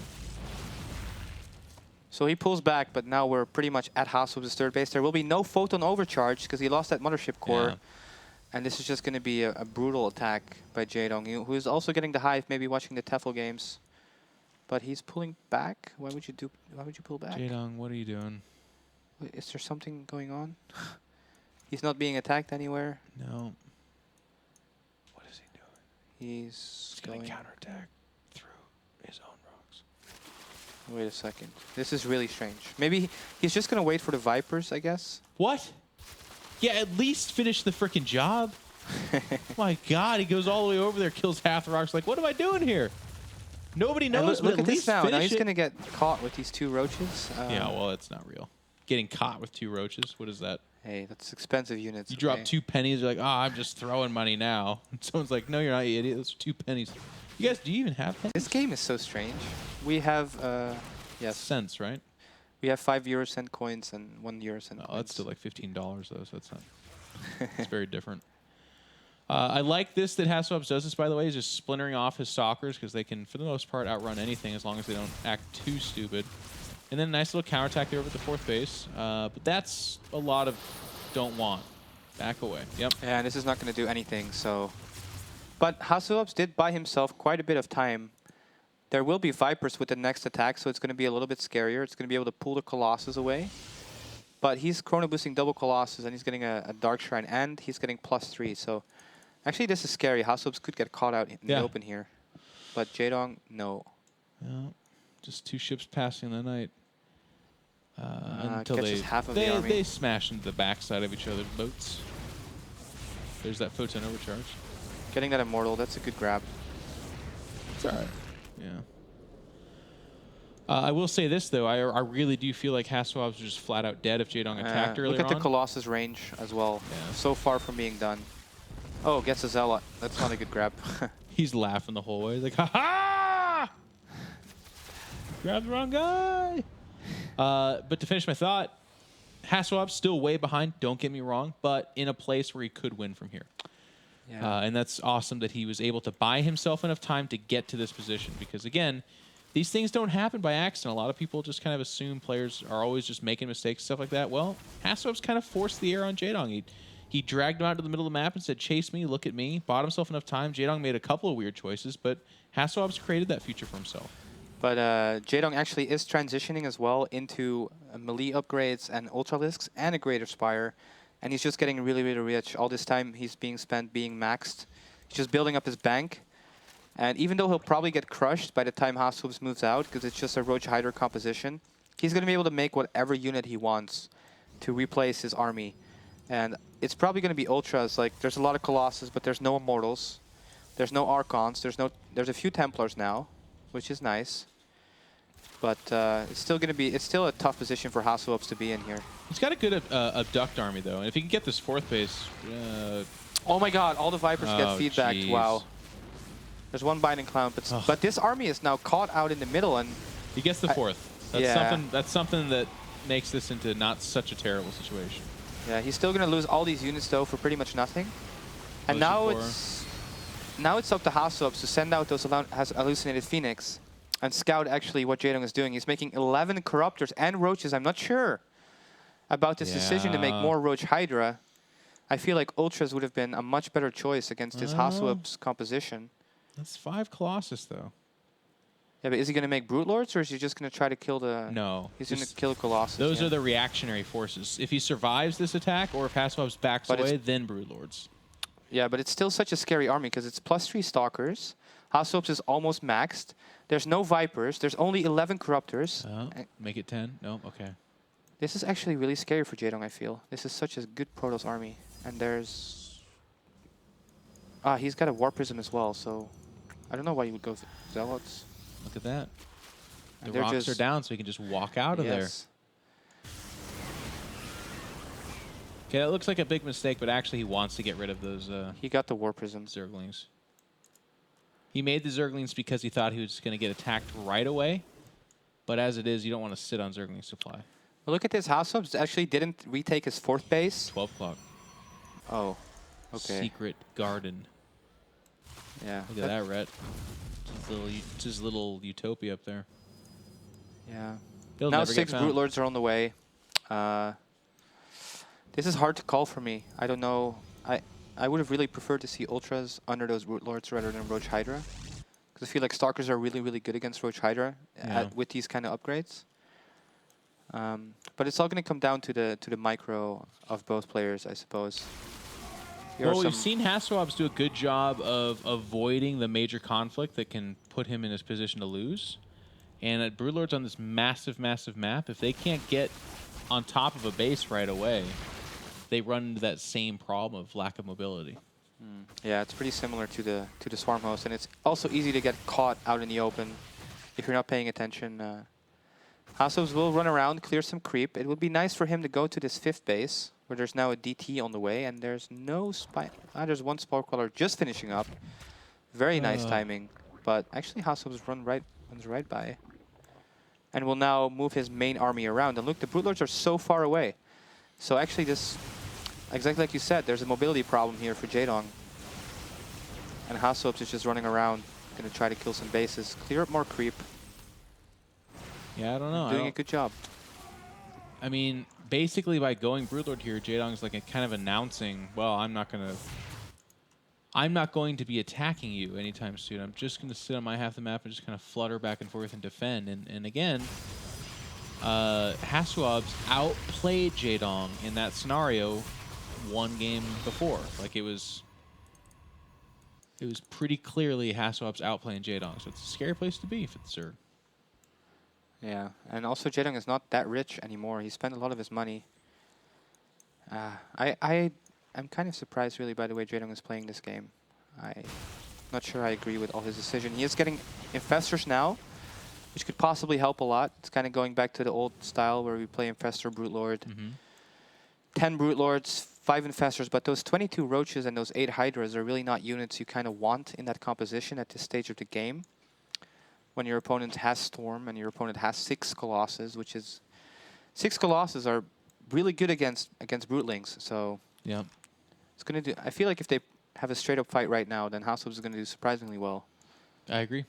So he pulls back, but now we're pretty much at HasuObs' third base. There will be no photon overcharge because he lost that mothership core. Yeah. And this is just going to be a brutal attack by Jaedong, who is also getting the hive, maybe watching the Tefl games. But he's pulling back. Why would you pull back? Jaedong, what are you doing? Wait, is there something going on? He's not being attacked anywhere. No. What is he doing? He's going to going. counterattack through his own rocks. Wait a second. This is really strange. Maybe he's just going to wait for the Vipers, I guess. What? Yeah, at least finish the freaking job. My God, he goes all the way over there, kills half the rocks. Like, what am I doing here? Nobody knows. Look but at this now. Now he's it. going to get caught with these 2 roaches. Yeah, well, it's not real. Getting caught with 2 roaches. What is that? Hey, that's expensive units. You drop 2 pennies. You're like, oh, I'm just throwing money now. And someone's like, no, you're not, you idiot. Those are 2 pennies. You guys, do you even have pennies? This game is so strange. We have, yes. Cents, right? We have 5 euro cent coins and 1 euro cent Oh, coins. that's still like $15 though, so that's not. It's very different. I like this that HasuObs does this, by the way, is just splintering off his stalkers because they can, for the most part, outrun anything as long as they don't act too stupid. And then a nice little counterattack there over at the 4th base. But that's a lot of don't want. Back away. Yep. And this is not going to do anything, so... But HasuObs did buy himself quite a bit of time. There will be Vipers with the next attack, so it's going to be a little bit scarier. It's going to be able to pull the Colossus away. But he's chrono boosting double Colossus, and he's getting a Dark Shrine, and he's getting +3. So actually, this is scary. HasuObs could get caught out in the open here. But Jaedong, no. Yeah, just 2 ships passing the night. Until half of the army. They smash into the backside of each other's boats. There's that photon overcharge. Getting that Immortal, that's a good grab. It's all right. Yeah. I will say this, though. I really do feel like HasuObs was just flat out dead if Jaedong attacked earlier on. Look at the Colossus range as well. Yeah. So far from being done. Oh, gets a Zealot. That's not a good grab. He's laughing the whole way. He's like, ha-ha! Grabbed the wrong guy! But to finish my thought, HasuObs still way behind, don't get me wrong, but in a place where he could win from here. Yeah. And that's awesome that he was able to buy himself enough time to get to this position. Because, again, these things don't happen by accident. A lot of people just kind of assume players are always just making mistakes, stuff like that. Well, HasuObs kind of forced the air on Jaedong. He dragged him out to the middle of the map and said, chase me, look at me. Bought himself enough time. Jaedong made a couple of weird choices, but HasuObs created that future for himself. But Jaedong actually is transitioning as well into melee upgrades and Ultralisks and a Greater Spire. And he's just getting really, really rich. All this time he's being spent being maxed. He's just building up his bank. And even though he'll probably get crushed by the time HasuObs moves out, because it's just a Roach Hydra composition, he's going to be able to make whatever unit he wants to replace his army. And it's probably going to be Ultras. Like, there's a lot of Colossus, but there's no Immortals. There's no Archons. There's a few Templars now, which is nice. But it's still going to be, it's still a tough position for HasuObs to be in here. He's got a good abduct army, though. And if he can get this 4th base... oh my god, all the Vipers get feedback. Geez. Wow. There's one Biting Clown, but this army is now caught out in the middle, and... He gets the 4th. Yeah. That's something that makes this into not such a terrible situation. Yeah, he's still going to lose all these units, though, for pretty much nothing. And now it's up to HasuObs to send out those hallucinated Phoenix and scout actually what Jaedong is doing. He's making 11 Corruptors and Roaches. I'm not sure about this decision to make more Roach Hydra. I feel like Ultras would have been a much better choice against this HasuObs composition. That's 5 Colossus, though. Yeah, but is he going to make Brute Lords, or is he just going to try to kill the... No. He's going to kill Colossus. Those yeah. are the reactionary forces. If he survives this attack, or if HasuObs backs away, then Brood Lords. Yeah, but it's still such a scary army, because it's +3 Stalkers. HasuObs is almost maxed. There's no Vipers. There's only 11 Corruptors. Make it 10? No? Okay. This is actually really scary for Jaedong, I feel. This is such a good Protoss army. And there's... he's got a War Prism as well, so... I don't know why you would go Zealots. Look at that. And The rocks are down, so he can just walk out of there. Okay, that looks like a big mistake, but actually he wants to get rid of those he got the War Prism. Zerglings. He made the Zerglings because he thought he was going to get attacked right away. But as it is, you don't want to sit on Zergling supply. Well, look at this. HasuObs actually didn't retake his 4th base. 12 o'clock. Oh, okay. Secret garden. Yeah. Look at that, Rhett. It's his little utopia up there. Yeah. He'll now never 6 Brute Lords are on the way. This is hard to call for me. I don't know. I would have really preferred to see Ultras under those Brute Lords rather than Roach Hydra. Because I feel like Stalkers are really, really good against Roach Hydra with these kind of upgrades. But it's all going to come down to the micro of both players, I suppose. Well, we've seen HasuObs do a good job of avoiding the major conflict that can put him in his position to lose. And at Brood Lords on this massive, massive map, if they can't get on top of a base right away, they run into that same problem of lack of mobility. Yeah, it's pretty similar to the Swarm Host, and it's also easy to get caught out in the open if you're not paying attention. HasuObs will run around, clear some creep. It would be nice for him to go to this 5th base, where there's now a DT on the way, and there's no spy. There's one Spore Queller just finishing up. Very nice timing, but actually HasuObs runs right by, and will now move his main army around. And look, the Brute Lords are so far away. So actually, this, exactly like you said, there's a mobility problem here for Jaedong, and HasuObs is just running around, going to try to kill some bases, clear up more creep. Yeah, I don't know. Doing a good job. I mean, basically by going Brood Lord here, Jaedong's like kind of announcing, well, I'm not going to be attacking you anytime soon. I'm just going to sit on my half the map and just kind of flutter back and forth and defend. And again, HasuObs outplayed Jaedong in that scenario one game before. Like it was pretty clearly HasuObs outplaying Jaedong. So it's a scary place to be if it's Zerg. Yeah, and also Jaedong is not that rich anymore. He spent a lot of his money. I'm kind of surprised, really, by the way Jaedong is playing this game. I'm not sure I agree with all his decision. He is getting Infestors now, which could possibly help a lot. It's kind of going back to the old style where we play Infestor, Brute Lord. 10 Brute Lords, 5 Infestors, but those 22 Roaches and those 8 Hydras are really not units you kind of want in that composition at this stage of the game. When your opponent has Storm and your opponent has 6 Colossus, which is... 6 Colossus are really good against Brutelings, so... Yeah. It's going to do... I feel like if they have a straight-up fight right now, then HasuObs is going to do surprisingly well. I agree.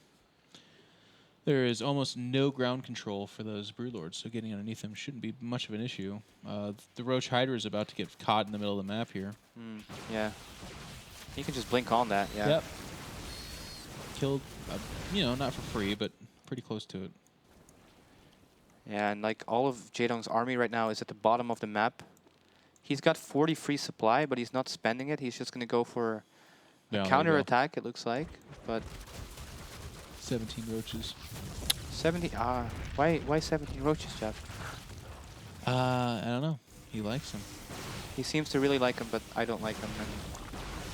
There is almost no ground control for those Brood Lords, so getting underneath them shouldn't be much of an issue. The Roach Hydra is about to get caught in the middle of the map here. Yeah. You can just blink on that, yeah. Yep. Killed, you know, not for free, but pretty close to it. Yeah, and like all of Jaedong's army right now is at the bottom of the map. He's got 40 free supply, but he's not spending it. He's just going to go for a counter-attack, it looks like. But 17 Roaches. 70... why 17 Roaches, Jeff? I don't know. He likes them. He seems to really like him, but I don't like him.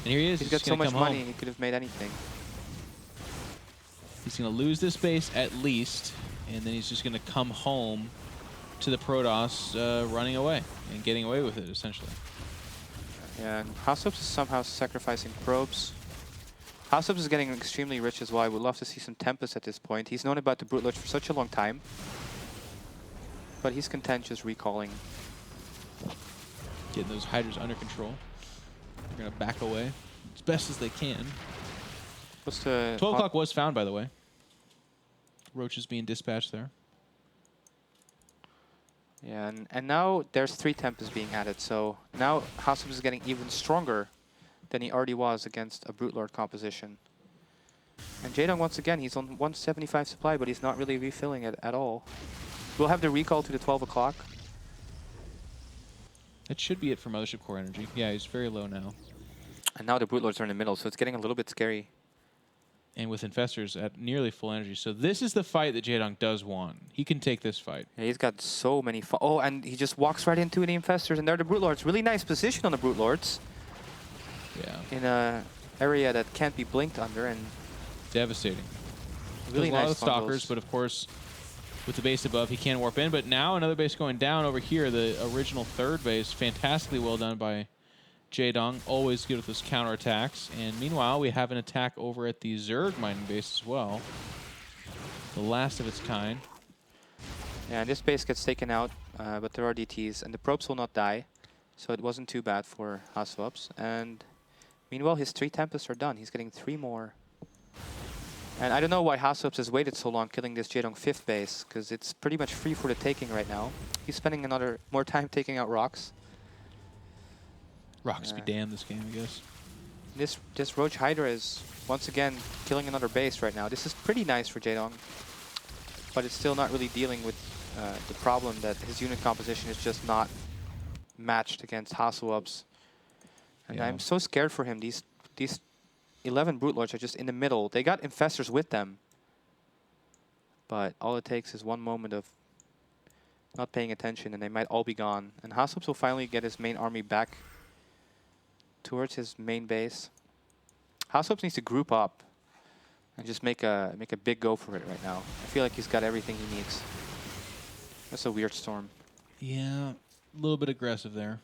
And here he is. He's got so much money, he could have made anything. He's going to lose this base at least, and then he's just going to come home to the Protoss running away and getting away with it, essentially. Yeah, and HasuObs is somehow sacrificing probes. HasuObs is getting extremely rich as well. I would love to see some Tempest at this point. He's known about the Brute Lords for such a long time, but he's content just recalling. Getting those Hydras under control. They're going to back away as best as they can. What's the 12 o'clock was found, by the way. Roaches being dispatched there. Yeah, and now there's 3 Tempests being added, so now HasuObs is getting even stronger than he already was against a Brute Lord composition. And Jaedong, once again, he's on 175 supply, but he's not really refilling it at all. We'll have the recall to the 12 o'clock. That should be it for Mothership Core Energy. Yeah, he's very low now. And now the Brute Lords are in the middle, so it's getting a little bit scary. And with Infestors at nearly full energy. So this is the fight that Jaedong does want. He can take this fight. Yeah, he's got so many... Oh, and he just walks right into the Infestors, and they're the Brute Lords. Really nice position on the Brute Lords. Yeah. In a area that can't be blinked under, and... Devastating. Really a lot nice of Stalkers, fungals. but of course, with the base above, he can warp in. But now another base going down over here, the original third base. Fantastically well done by Jaedong, always good with those counterattacks. And meanwhile, we have an attack over at the Zerg mining base as well. The last of its kind. Yeah, and this base gets taken out, but there are DTs, and the probes will not die. So it wasn't too bad for HasuObs. And meanwhile, his 3 Tempests are done. He's getting 3 more. And I don't know why HasuObs has waited so long killing this Jaedong 5th base, because it's pretty much free for the taking right now. He's spending more time taking out rocks. Rocks be damned this game, I guess. This Roach Hydra is once again killing another base right now. This is pretty nice for Jaedong, but it's still not really dealing with the problem that his unit composition is just not matched against HasuObs. And Yeah. I'm so scared for him. These 11 Brute Lords are just in the middle. They got Infestors with them, but all it takes is one moment of not paying attention, and they might all be gone. And HasuObs will finally get his main army back towards his main base. HasuObs needs to group up and just make a big go for it right now. I feel like he's got everything he needs. That's a weird storm. Yeah, a little bit aggressive there.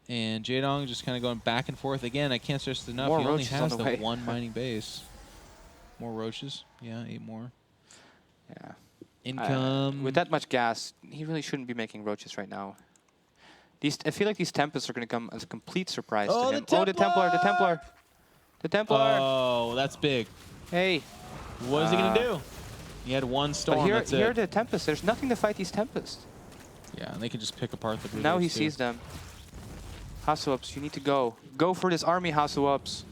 And Jaedong just kind of going back and forth. Again, I can't stress this enough. More He only roaches has on the the way. one mining base. More roaches. Yeah, 8 more. Yeah. Income. With that much gas, he really shouldn't be making roaches right now. I feel like these Tempests are going to come as a complete surprise to him. Oh, the Templar! The Templar! The Templar! Oh, that's big. Hey! What is he going to do? He had one storm, But that's here are it. the Tempests. There's nothing to fight these Tempests. Yeah, and they can just pick apart the Brute Now he Lords, too. sees them. HasuObs, you need to go. Go for this army, HasuObs.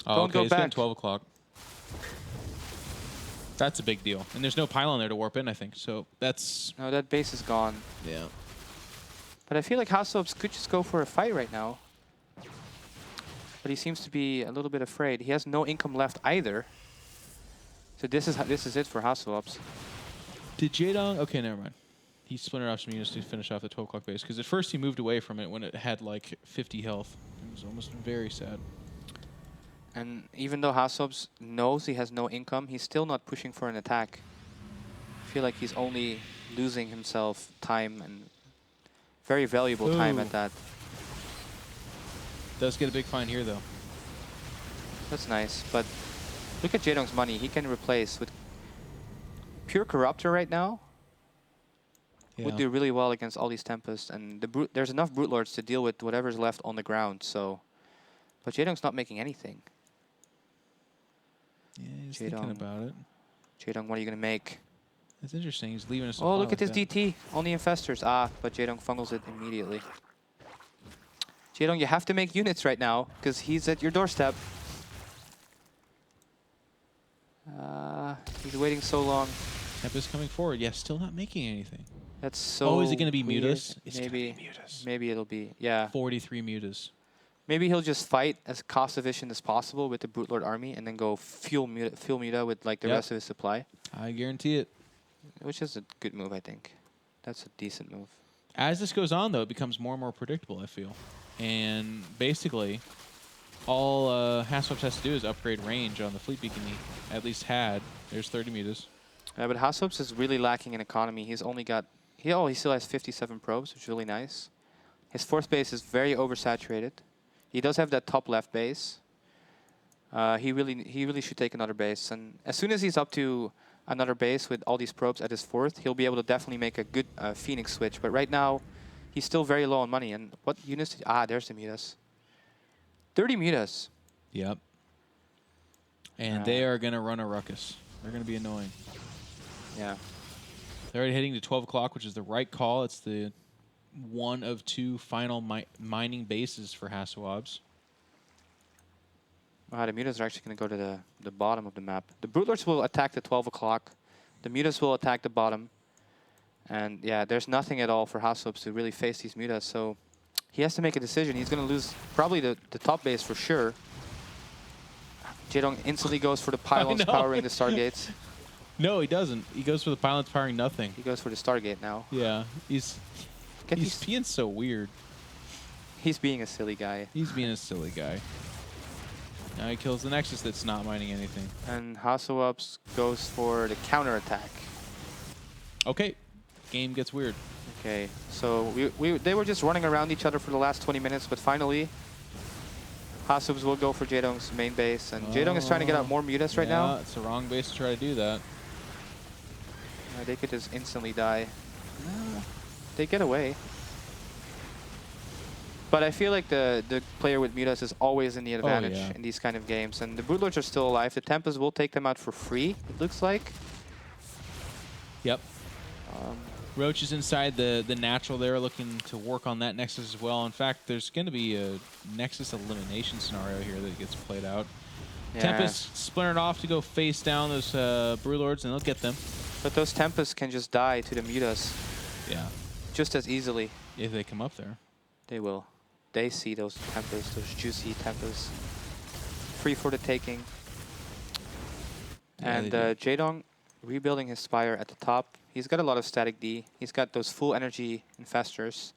Oh, Don't okay, go it's getting back. 12 o'clock. That's a big deal. And there's no pylon there to warp in, I think. So that's... No, that base is gone. Yeah. But I feel like HasuObs could just go for a fight right now. But he seems to be a little bit afraid. He has no income left either. So this is it for HasuObs. Did Jaedong... Okay, never mind. He splintered off some units to finish off the 12 o'clock base. Because at first he moved away from it when it had like 50 health. It was almost very sad. And even though HasuObs knows he has no income, he's still not pushing for an attack. I feel like he's only losing himself time, and very valuable time Ooh. at that. Does get a big find here, though. That's nice, but look at Jaedong's money. He can replace with pure Corruptor right now. Yeah. Would do really well against all these Tempests, and there's enough Brute Lords to deal with whatever's left on the ground. So, but Jaedong's not making anything. Yeah, he's thinking about it. Jaedong, what are you gonna make? It's interesting. He's leaving us. Oh, look at this DT. Only Infestors. Ah, but Jaedong fungals it immediately. Jaedong, you have to make units right now, because he's at your doorstep. He's waiting so long. Tempest coming forward. Yeah, still not making anything. That's so Oh, is it going to be weird. Mutas? It's going to Maybe, be Mutas. maybe it'll be, yeah. 43 Mutas. Maybe he'll just fight as cost efficient as possible with the Brute Lord army, and then go fuel Muta with like the Yep. rest of his supply, I guarantee it. which is a good move, I think. That's a decent move. As this goes on, though, it becomes more and more predictable, I feel. And basically, all HasuObs has to do is upgrade range on the fleet beacon he at least had. There's 30 Mutas. Yeah, but HasuObs is really lacking in economy. He's only got... he still has 57 probes, which is really nice. His 4th base is very oversaturated. He does have that top left base. He really should take another base. And as soon as he's up to another base with all these probes at his 4th, he'll be able to definitely make a good Phoenix switch. But right now, he's still very low on money. And what units did... there's the Mutas. 30 Mutas. Yep. And they are going to run a ruckus. They're going to be annoying. Yeah. They're already heading to 12 o'clock, which is the right call. It's the one of 2 final mining bases for HasuObs. The mutas are actually going to go to the bottom of the map. The Broodlords will attack the 12 o'clock. The mutas will attack the bottom. And yeah, there's nothing at all for HasuObs to really face these mutas. So he has to make a decision. He's going to lose probably the top base for sure. Jaedong instantly goes for the pylons powering the Stargates. No, he doesn't. He goes for the pylons powering nothing. He goes for the Stargate now. Yeah, he's being so weird. He's being a silly guy. He's being a silly guy. Now he kills the Nexus that's not mining anything. And HasuObs goes for the counterattack. Okay, game gets weird. Okay, so they were just running around each other for the last 20 minutes, but finally, HasuObs will go for Jaedong's main base, and Jaedong is trying to get out more mutas right now. Yeah, it's the wrong base to try to do that. They could just instantly die. They get away. But I feel like the player with mutas is always in the advantage in these kind of games. And the Broodlords are still alive. The Tempest will take them out for free, it looks like. Yep. Roach is inside the natural there, looking to work on that Nexus as well. In fact, there's going to be a Nexus elimination scenario here that gets played out. Yeah. Tempest splintering off to go face down those Broodlords, and they'll get them. But those Tempests can just die to the mutas. Yeah. Just as easily. If they come up there. They will. They see those Tempests, those juicy Tempests. Free for the taking. Yeah, and Jaedong rebuilding his Spire at the top. He's got a lot of static D. He's got those full energy infestors.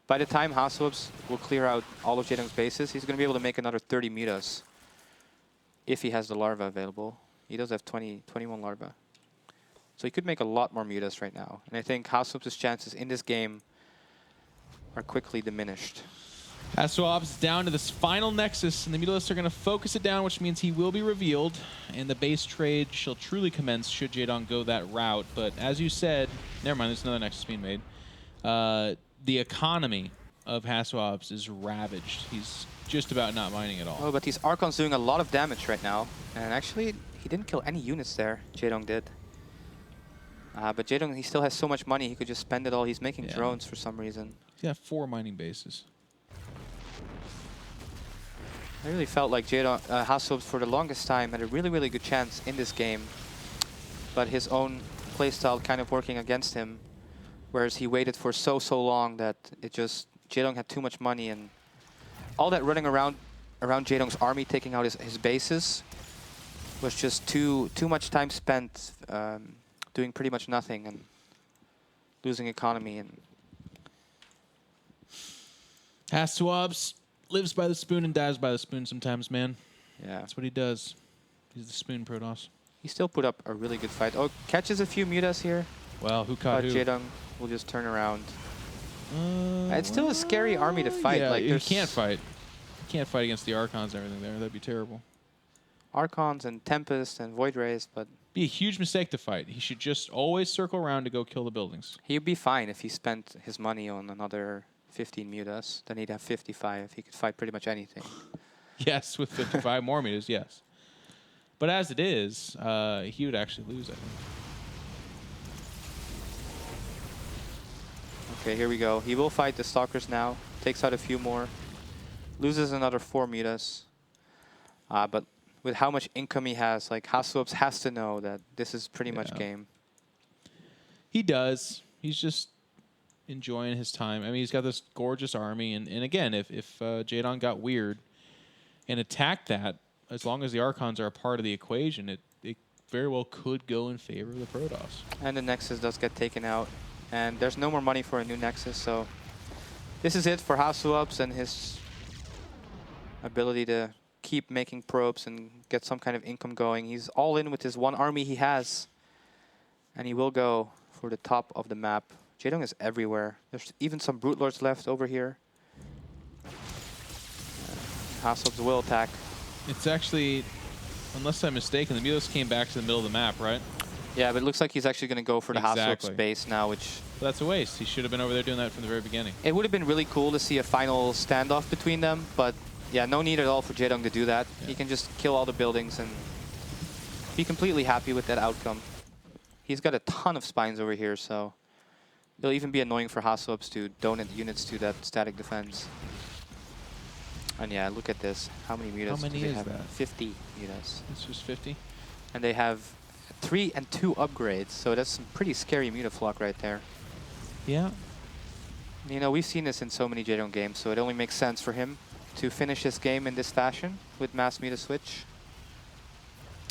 By the time HasuObs will clear out all of Jaedong's bases, he's going to be able to make another 30 mutas. If he has the larva available. He does have 21 larva. So he could make a lot more mutas right now. And I think HasuObs' chances in this game are quickly diminished. HasuObs down to this final Nexus, and the Mutalisks are going to focus it down, which means he will be revealed, and the base trade shall truly commence should Jaedong go that route. But as you said, never mind, there's another Nexus being made. The economy of HasuObs is ravaged. He's just about not mining at all. Oh, but these Archons doing a lot of damage right now. And actually, he didn't kill any units there, Jaedong did. But Jaedong, he still has so much money, he could just spend it all. He's making drones for some reason. He's got 4 mining bases. I really felt like HasuObs for the longest time had a really, really good chance in this game. But his own playstyle kind of working against him. Whereas he waited for so long that Jaedong had too much money, and all that running around Jaedong's army, taking out his bases, was just too much time spent doing pretty much nothing and losing economy. And HasuObs lives by the spoon and dies by the spoon sometimes, man. Yeah. That's what he does. He's the spoon Protoss. He still put up a really good fight. Oh, catches a few mutas here. Well, who caught who? Jaedong will just turn around. It's still a scary army to fight. Yeah, like you can't fight. You can't fight against the Archons and everything there. That'd be terrible. Archons and Tempest and Void Rays, but... Be a huge mistake to fight. He should just always circle around to go kill the buildings. He'd be fine if he spent his money on another 15 mutas. Then he'd have 55. He could fight pretty much anything. Yes, with 55 more mutas, yes. But as it is, he would actually lose, I think. Okay, here we go. He will fight the Stalkers now. Takes out a few more. Loses another 4 mutas. But with how much income he has, like HasuObs has to know that this is pretty much game. He does. He's just enjoying his time. I mean, he's got this gorgeous army. And again, if Jaedong got weird and attacked that, as long as the Archons are a part of the equation, it very well could go in favor of the Protoss. And the Nexus does get taken out. And there's no more money for a new Nexus, so this is it for HasuObs and his ability to keep making probes and get some kind of income going. He's all in with his one army he has, and he will go for the top of the map. Jaedong is everywhere. There's even some Broodlords left over here. HasuObs will attack. It's actually, unless I'm mistaken, the Mutalisks came back to the middle of the map, right? Yeah, but it looks like he's actually going to go for the HasuObs base now, which... Well, that's a waste. He should have been over there doing that from the very beginning. It would have been really cool to see a final standoff between them, but yeah, no need at all for Jaedong to do that. Yeah. He can just kill all the buildings and be completely happy with that outcome. He's got a ton of spines over here, so it'll even be annoying for HasuObs to donate units to that static defense. And yeah, look at this. How many mutas many do they is have? that? 50 mutas. It's just 50. And they have 3 and 2 upgrades, so that's some pretty scary mutaflock right there. Yeah. You know, we've seen this in so many Jaedong games, so it only makes sense for him to finish this game in this fashion with mass muta switch.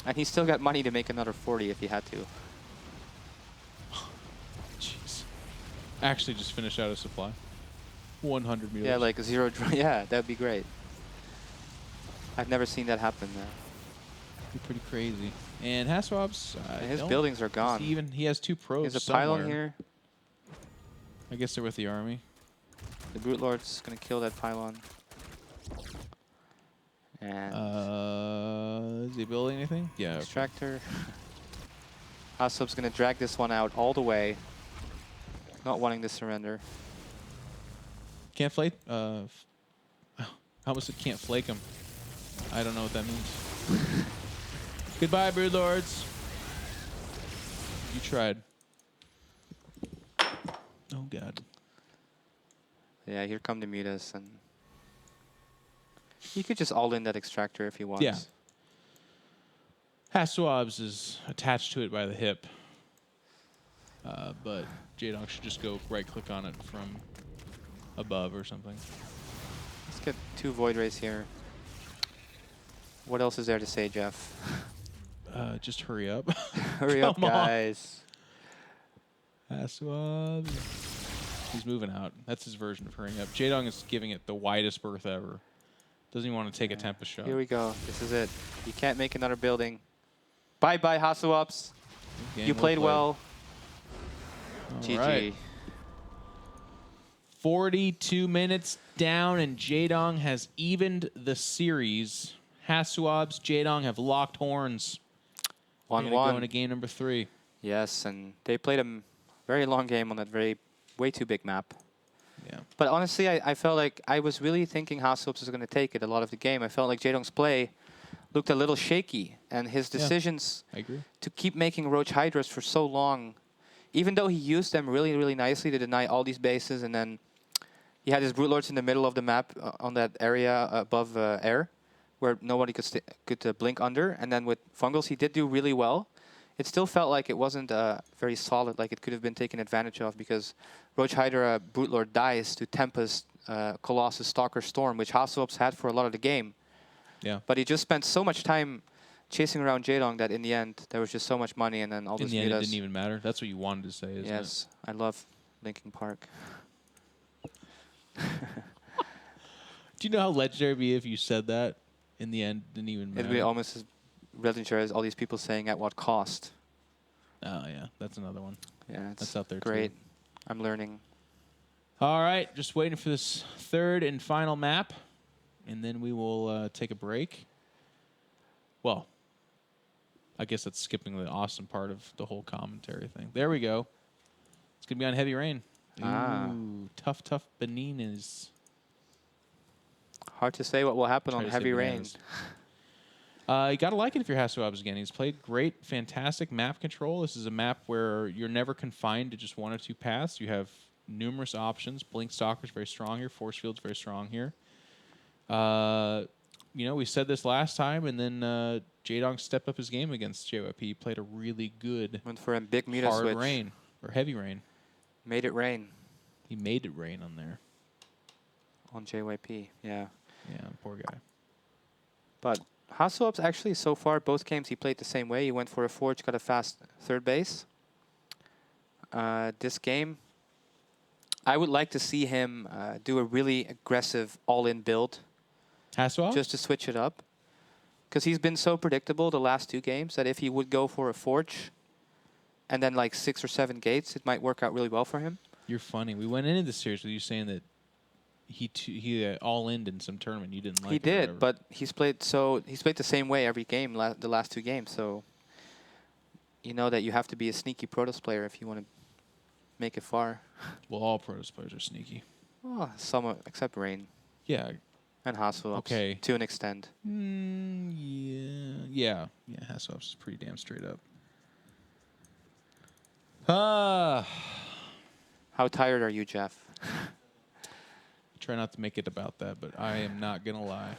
And he's still got money to make another 40 if he had to. Jeez. Actually, just finished out of supply. 100 meters. Yeah, like 0. Yeah, that'd be great. I've never seen that happen there. Be pretty crazy. And HasuObs, And his buildings are gone. He has 2 probes. There's a pylon somewhere. here. I guess they're with the army. The Brute Lord's gonna kill that pylon. And Is he building anything? Yeah. extractor. HasuObs gonna drag this one out all the way. Not wanting to surrender. Can't flake. I almost said can't flake him. I don't know what that means. Goodbye, Brood Lords. You tried. Oh God. Yeah, here come the mutas, and he could just all in that extractor if he wants. Yeah. HasuObs is attached to it by the hip, but Jaedong should just go right-click on it from above or something. Let's get 2 Void Rays here. What else is there to say, Jeff? Just hurry up. Hurry up, Come on. guys. HasuObs. He's moving out. That's his version of hurrying up. Jaedong is giving it the widest berth ever. Doesn't even want to take a Tempest shot. Here we go. This is it. You can't make another building. Bye-bye, HasuObs. You played well. GG. Right. 42 minutes down, and Jaedong has evened the series. HasuObs, Jaedong have locked horns. 1-1. Going to game number 3. Yes, and they played a very long game on that way too big map. Yeah. But honestly, I felt like I was really thinking HasuObs was going to take it a lot of the game. I felt like Jaedong's play looked a little shaky, and his decisions I agree. to keep making Roach Hydras for so long, even though he used them really, really nicely to deny all these bases, and then he had his Brute Lords in the middle of the map on that area above air, where nobody could blink under, and then with Fungals he did do really well. It still felt like it wasn't very solid, like it could have been taken advantage of, because Roach Hydra Brute Lord dies to Tempest, Colossus, Stalker, Storm, which HasuObs had for a lot of the game. Yeah. But he just spent so much time chasing around Jaedong that in the end there was just so much money, and then all In those the end, it mutas. didn't even matter. That's what you wanted to say, isn't it? Yes, I love Linkin Park. Do you know how legendary it'd be if you said that? In the end, didn't even matter. It'd be almost as legendary as all these people saying at what cost. Oh, yeah. That's another one. Yeah, it's That's out there, great. too. I'm learning. All right. Just waiting for this third and final map, and then we will take a break. Well, I guess that's skipping the awesome part of the whole commentary thing. There we go. It's going to be on Heavy Rain. Ah. Ooh, tough bananas. Hard to say what will happen Try on to say Heavy Rain. bananas. You got to like it if you're HasuObs again. He's played great, fantastic map control. This is a map where you're never confined to just 1 or 2 paths. You have numerous options. Blink Stalker's very strong here. Force Field's very strong here. You know, we said this last time, and then Jaedong stepped up his game against JYP. He played a really good Went for a big muta hard switch. rain, or heavy rain. Made it rain He made it rain on there. on JYP. Yeah. Yeah, poor guy. But HasuObs actually, so far, both games he played the same way. He went for a Forge, got a fast third base. This game, I would like to see him do a really aggressive all-in build HasuObs? just to switch it up. Because he's been so predictable the last 2 games that if he would go for a Forge and then like 6 or 7 gates, it might work out really well for him. You're funny. We went into this series with you saying that he all-ined in some tournament. You didn't like He it or did, whatever. but he's played the same way every game, the last 2 games. So you know that you have to be a sneaky Protoss player if you want to make it far. Well, all Protoss players are sneaky. Oh, some except Rain Yeah. and HasuObs. Okay. To an extent. Yeah. HasuObs is pretty damn straight up. How tired are you, Jeff? try not to make it about that, but I am not gonna lie.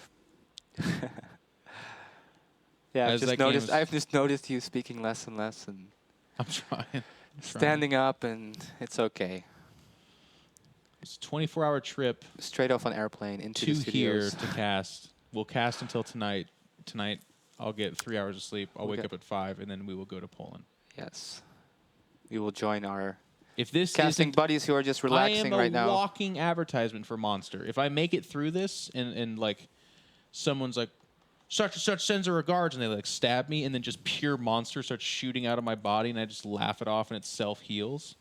Yeah, As that game is- I've just noticed you speaking less and less and I'm trying. standing up, and it's okay. It's a 24-hour trip Straight off an airplane into to the here studios. to cast. We'll cast until tonight. Tonight, I'll get 3 hours of sleep. I'll wake up at 5, and then we will go to Poland. Yes. We will join our If this casting isn't, buddies who are just relaxing I right am a now. walking advertisement for Monster. If I make it through this, and like, someone's like, such and such sends her regards, and they like stab me, and then just pure Monster starts shooting out of my body, and I just laugh it off, and it self-heals.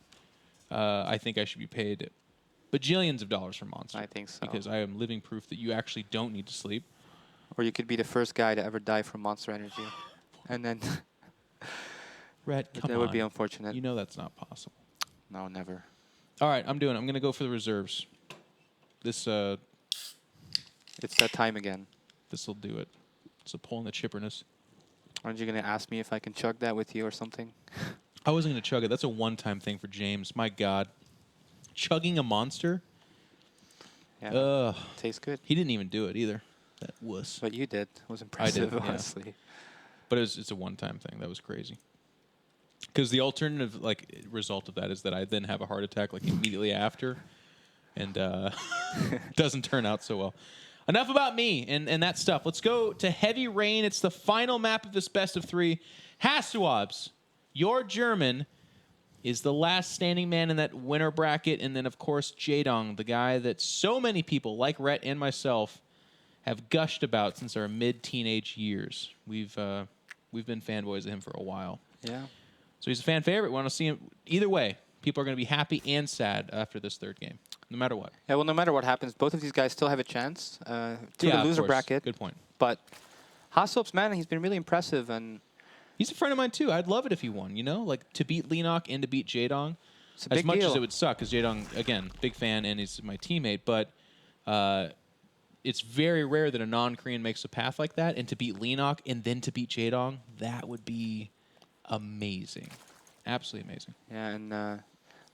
I think I should be paid bajillions of dollars for Monster. I think so. Because I am living proof that you actually don't need to sleep. Or you could be the first guy to ever die from Monster Energy. And then Rhett, come that on. would be unfortunate. You know that's not possible. No, never. All right, I'm doing it. I'm going to go for the reserves. This It's that time again. this will do it. It's a pull in the chipperness. Aren't you going to ask me if I can chug that with you or something? I wasn't going to chug it. That's a one-time thing for James. My God. Chugging a Monster? Yeah. Ugh. Tastes good. He didn't even do it either. That wuss. What you did was impressive, yeah. honestly. But it's a one-time thing. That was crazy. Because the alternative result of that is that I then have a heart attack immediately after, and doesn't turn out so well. Enough about me and that stuff. Let's go to Heavy Rain. It's the final map of this best of 3. HasuObs, your German, is the last standing man in that winner bracket, and then of course Jaedong, the guy that so many people like Rhett and myself have gushed about since our mid-teenage years. We've been fanboys of him for a while. Yeah. So he's a fan favorite. We want to see him. Either way, people are going to be happy and sad after this third game, no matter what. Yeah, well, no matter what happens, both of these guys still have a chance to the of loser course. bracket. Good point. But HasuObs, man, he's been really impressive. And He's a friend of mine, too. I'd love it if he won, to beat Lenok and to beat Jaedong. it's a big As much deal. as it would suck, because Jaedong, again, big fan, and he's my teammate, but it's very rare that a non-Korean makes a path like that, and to beat Lenok and then to beat Jaedong, that would be amazing. Absolutely amazing. Yeah, and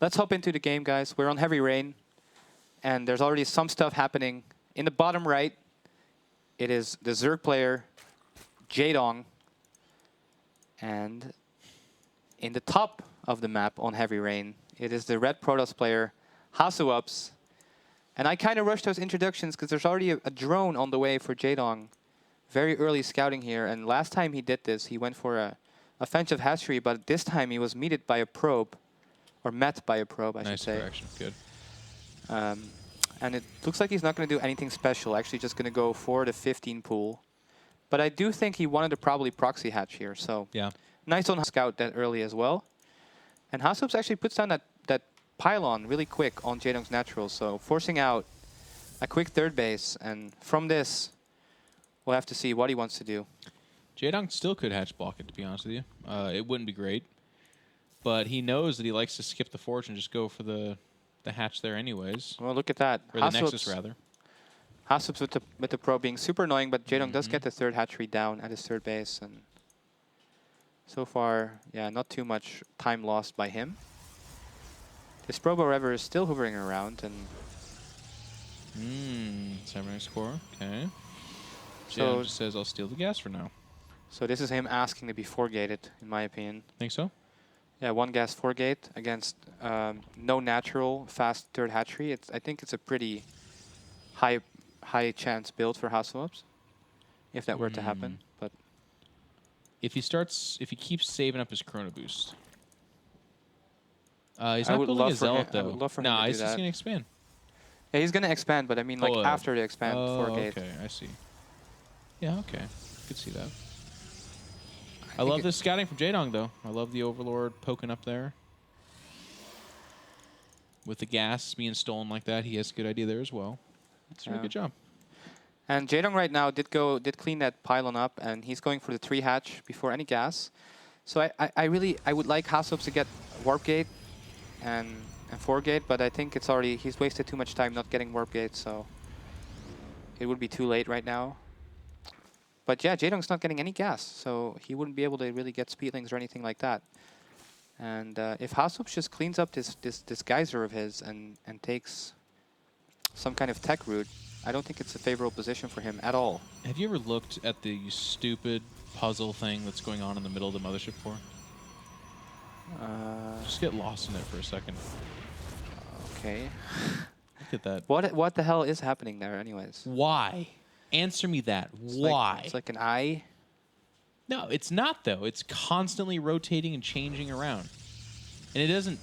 let's hop into the game, guys. We're on Heavy Rain, and there's already some stuff happening. In the bottom right, it is the Zerg player, Jaedong. And in the top of the map on Heavy Rain, it is the Red Protoss player, HasuObs. And I kind of rushed those introductions because there's already a drone on the way for Jaedong. Very early scouting here, and last time he did this, he went for a offensive hatchery, but this time he was met by a probe, or met by a probe, I should Nice say. correction. Good. And it looks like he's not going to do anything special, actually just going to go for the 15 pool. But I do think he wanted to probably proxy hatch here, so Yeah. nice on scout that early as well. And HasuObs actually puts down that pylon really quick on Jaedong's natural, so forcing out a quick third base, and from this, we'll have to see what he wants to do. Jaedong still could hatch block it, to be honest with you. It wouldn't be great. But he knows that he likes to skip the forge and just go for the hatch there anyways. Well, look at that. Or the Nexus, rather. HasuObs with the probe being super annoying, but Jaedong does get the third hatchery down at his third base, and so far, yeah, not too much time lost by him. This probe, however, is still hovering around, and Cybernetics core. Okay. So- Jaedong just says, I'll steal the gas for now. so this is him asking to be 4-gated, in my opinion. Think so? Yeah, 1 gas 4-gate against no natural fast third hatchery. I think it's a pretty high chance build for HasuObs, if that were to happen. But If he keeps saving up his Chrono Boost. He's I not would building love a for him- Zealot, I though. would love for him Nah, to do he's just that. going to expand. yeah, he's gonna expand, but I mean like after the expand 4-gate. Okay, I see. Yeah, okay. Could see that. I think love it- this scouting from Jaedong, though. I love the Overlord poking up there. With the gas being stolen like that, he has a good idea there as well. That's a really Yeah. good job. And Jaedong right now did clean that pylon up, and he's going for the 3 hatch before any gas. So I would like HasuObs to get Warp Gate and 4-gate, but I think he's wasted too much time not getting Warp Gate, so it would be too late right now. But yeah, Jaedong's not getting any gas, so he wouldn't be able to really get speedlings or anything like that. And if HasuObs just cleans up this geyser of his and takes some kind of tech route, I don't think it's a favorable position for him at all. Have you ever looked at the stupid puzzle thing that's going on in the middle of the mothership core? Just get lost in it for a second. Okay. Look at that. What the hell is happening there anyways? Why? Answer me that. Why? It's like an eye. No, it's not, though. It's constantly rotating and changing around. And it doesn't...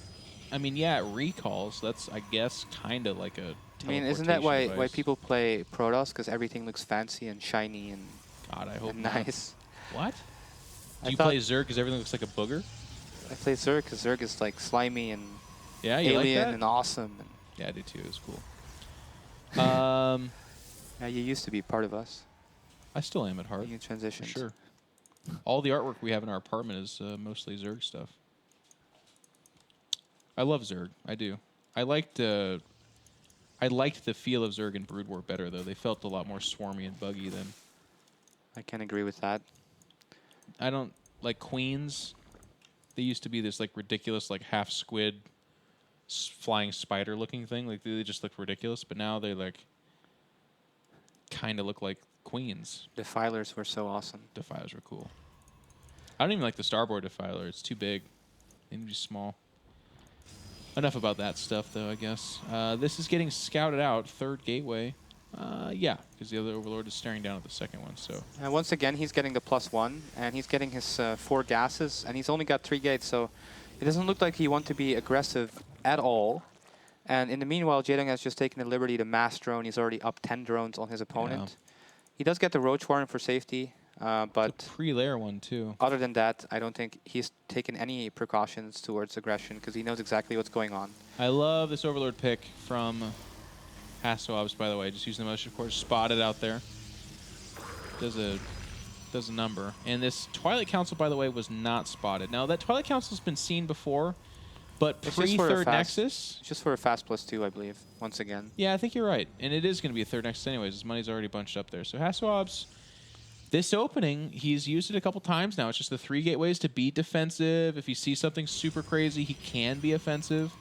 I mean, yeah, it recalls. That's, I guess, kind of like a I mean, isn't that why device. people play Protoss? Because everything looks fancy and shiny and, God, I hope and not. nice. What? Do I you thought- play Zerg because everything looks like a booger? I play Zerg because Zerg is like slimy and Yeah, you alien like that? and awesome. And Yeah, I do too. It was cool. yeah, you used to be part of us. I still am at heart. You For transitioned. sure. All the artwork we have in our apartment is mostly Zerg stuff. I love Zerg. I do. I liked the feel of Zerg and Brood War better, though. They felt a lot more swarmy and buggy than... I can agree with that. I don't... Like Queens, they used to be this like ridiculous like half squid flying spider looking thing. Like they just looked ridiculous, but now they like kind of look like Queens. Defilers were so awesome. Defilers were cool. I don't even like the Starboard Defiler. It's too big. They need to be small. Enough about that stuff, though, I guess. This is getting scouted out. Third gateway. Yeah, because the other Overlord is staring down at the second one, so... And once again, he's getting the +1, and he's getting his 4 gases, and he's only got 3 gates, so it doesn't look like he wants to be aggressive at all. And in the meanwhile, Jaedong has just taken the liberty to mass drone. He's already up 10 drones on his opponent. He does get the Roach Warren for safety, but... It's a pre-layer one, too. Other than that, I don't think he's taken any precautions towards aggression, because he knows exactly what's going on. I love this Overlord pick from HasuObs, by the way. Just using the motion course, spotted out there. Does a number. And this Twilight Council, by the way, was not spotted. Now, that Twilight Council's been seen before, but It's just for a pre-third fast- Nexus... It's just for a fast +2, I believe, once again. Yeah, I think you're right. And it is going to be a third Nexus anyways. His money's already bunched up there. So HasuObs, this opening, he's used it a couple times now. It's just the 3 gateways to be defensive. If he sees something super crazy, he can be offensive.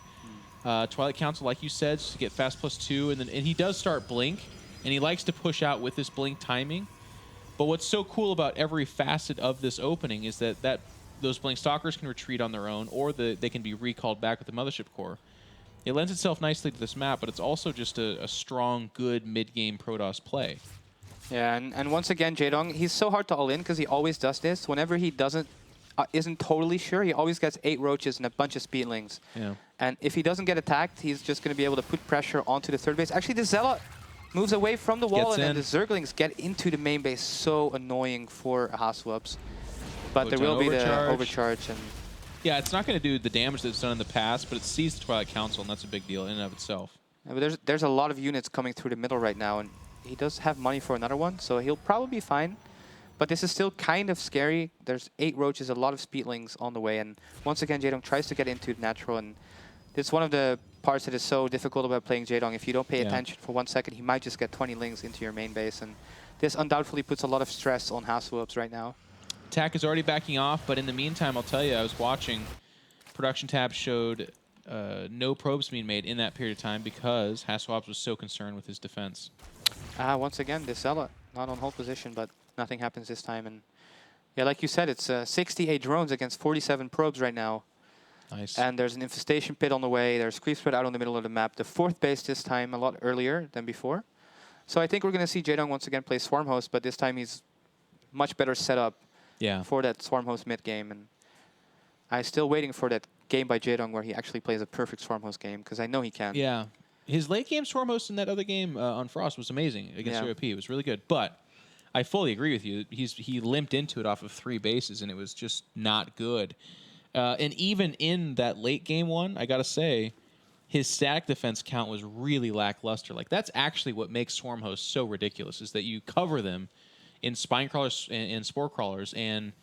Twilight Council, like you said, just to get fast +2. And he does start Blink, and he likes to push out with this Blink timing. But what's so cool about every facet of this opening is that those Blink Stalkers can retreat on their own, or they can be recalled back with the Mothership Core. It lends itself nicely to this map, but it's also just a strong, good mid-game Protoss play. Yeah, and once again, Jaedong, he's so hard to all-in because he always does this. Whenever he isn't totally sure, he always gets 8 roaches and a bunch of speedlings. Yeah. And if he doesn't get attacked, he's just going to be able to put pressure onto the third base. Actually, the Zealot moves away from the wall, Gets and then in. the Zerglings get into the main base. So annoying for HasuObs. But there Photon will be the overcharge. overcharge. And Yeah, it's not going to do the damage that it's done in the past, but it sees the Twilight Council, and that's a big deal in and of itself. but there's a lot of units coming through the middle right now, and he does have money for another one, so he'll probably be fine. But this is still kind of scary. There's 8 roaches, a lot of speedlings on the way, and once again, Jaedong tries to get into the natural, and it's one of the parts that is so difficult about playing Jaedong. If you don't pay attention for 1 second, he might just get 20 lings into your main base, and this undoubtedly puts a lot of stress on HasuObs right now. Attack is already backing off, but in the meantime, I'll tell you, I was watching. Production tab showed no probes being made in that period of time because HasuObs was so concerned with his defense. Once again, this Zealot, not on hold position, but nothing happens this time. And yeah, like you said, it's 68 drones against 47 probes right now. Nice. And there's an infestation pit on the way. There's creep spread out on the middle of the map. The 4th base this time a lot earlier than before. So I think we're going to see Jaedong once again play Swarm Host, but this time he's much better set up for that Swarm Host mid game. And I'm still waiting for that game by Jaedong where he actually plays a perfect Swarm Host game, because I know he can. Yeah. His late game Swarm Host in that other game on Frost was amazing against OP. It was really good. But I fully agree with you. He limped into it off of 3 bases, and it was just not good. And even in that late game one, I got to say, his static defense count was really lackluster. Like, that's actually what makes Swarm Host so ridiculous, is that you cover them in Spine Crawlers and Spore Crawlers, and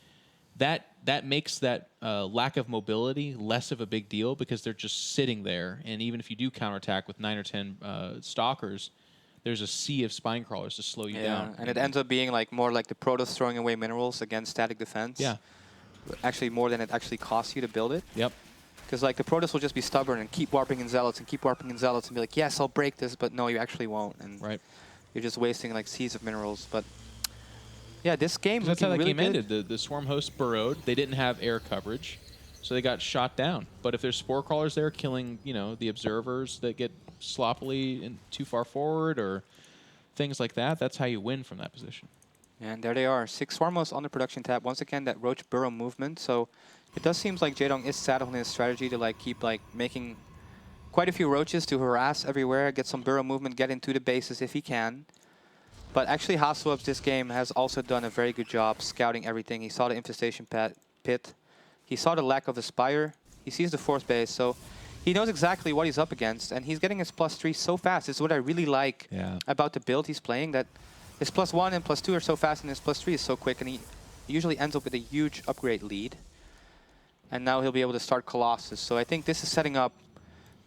that makes that lack of mobility less of a big deal because they're just sitting there. And even if you do counterattack with 9 or 10 Stalkers, there's a sea of Spine Crawlers to slow you down. And it ends up being like more like the Protoss throwing away minerals against static defense. Yeah. Actually, more than it actually costs you to build it. Yep. Because like the Protoss will just be stubborn and keep warping in Zealots and keep warping in Zealots and be like, yes, I'll break this, but no, you actually won't. And Right. you're just wasting like seas of minerals. But yeah, this game That's how that really game ended. The swarm host burrowed. They didn't have air coverage, so they got shot down. But if there's spore crawlers there killing, the observers that get sloppily too far forward or things like that, that's how you win from that position. And there they are, 6 swarm hosts on the production tab. Once again, that roach burrow movement. So it does seem like Jaedong is saddling his strategy to like keep like making quite a few roaches to harass everywhere, get some burrow movement, get into the bases if he can. But actually, HasuObs this game has also done a very good job scouting everything. He saw the infestation pit. He saw the lack of a spire. He sees the 4th base, so he knows exactly what he's up against, and he's getting his +3 so fast. It's what I really like about the build he's playing, that his +1 and +2 are so fast, and his +3 is so quick, and he usually ends up with a huge upgrade lead. And now he'll be able to start Colossus. So I think this is setting up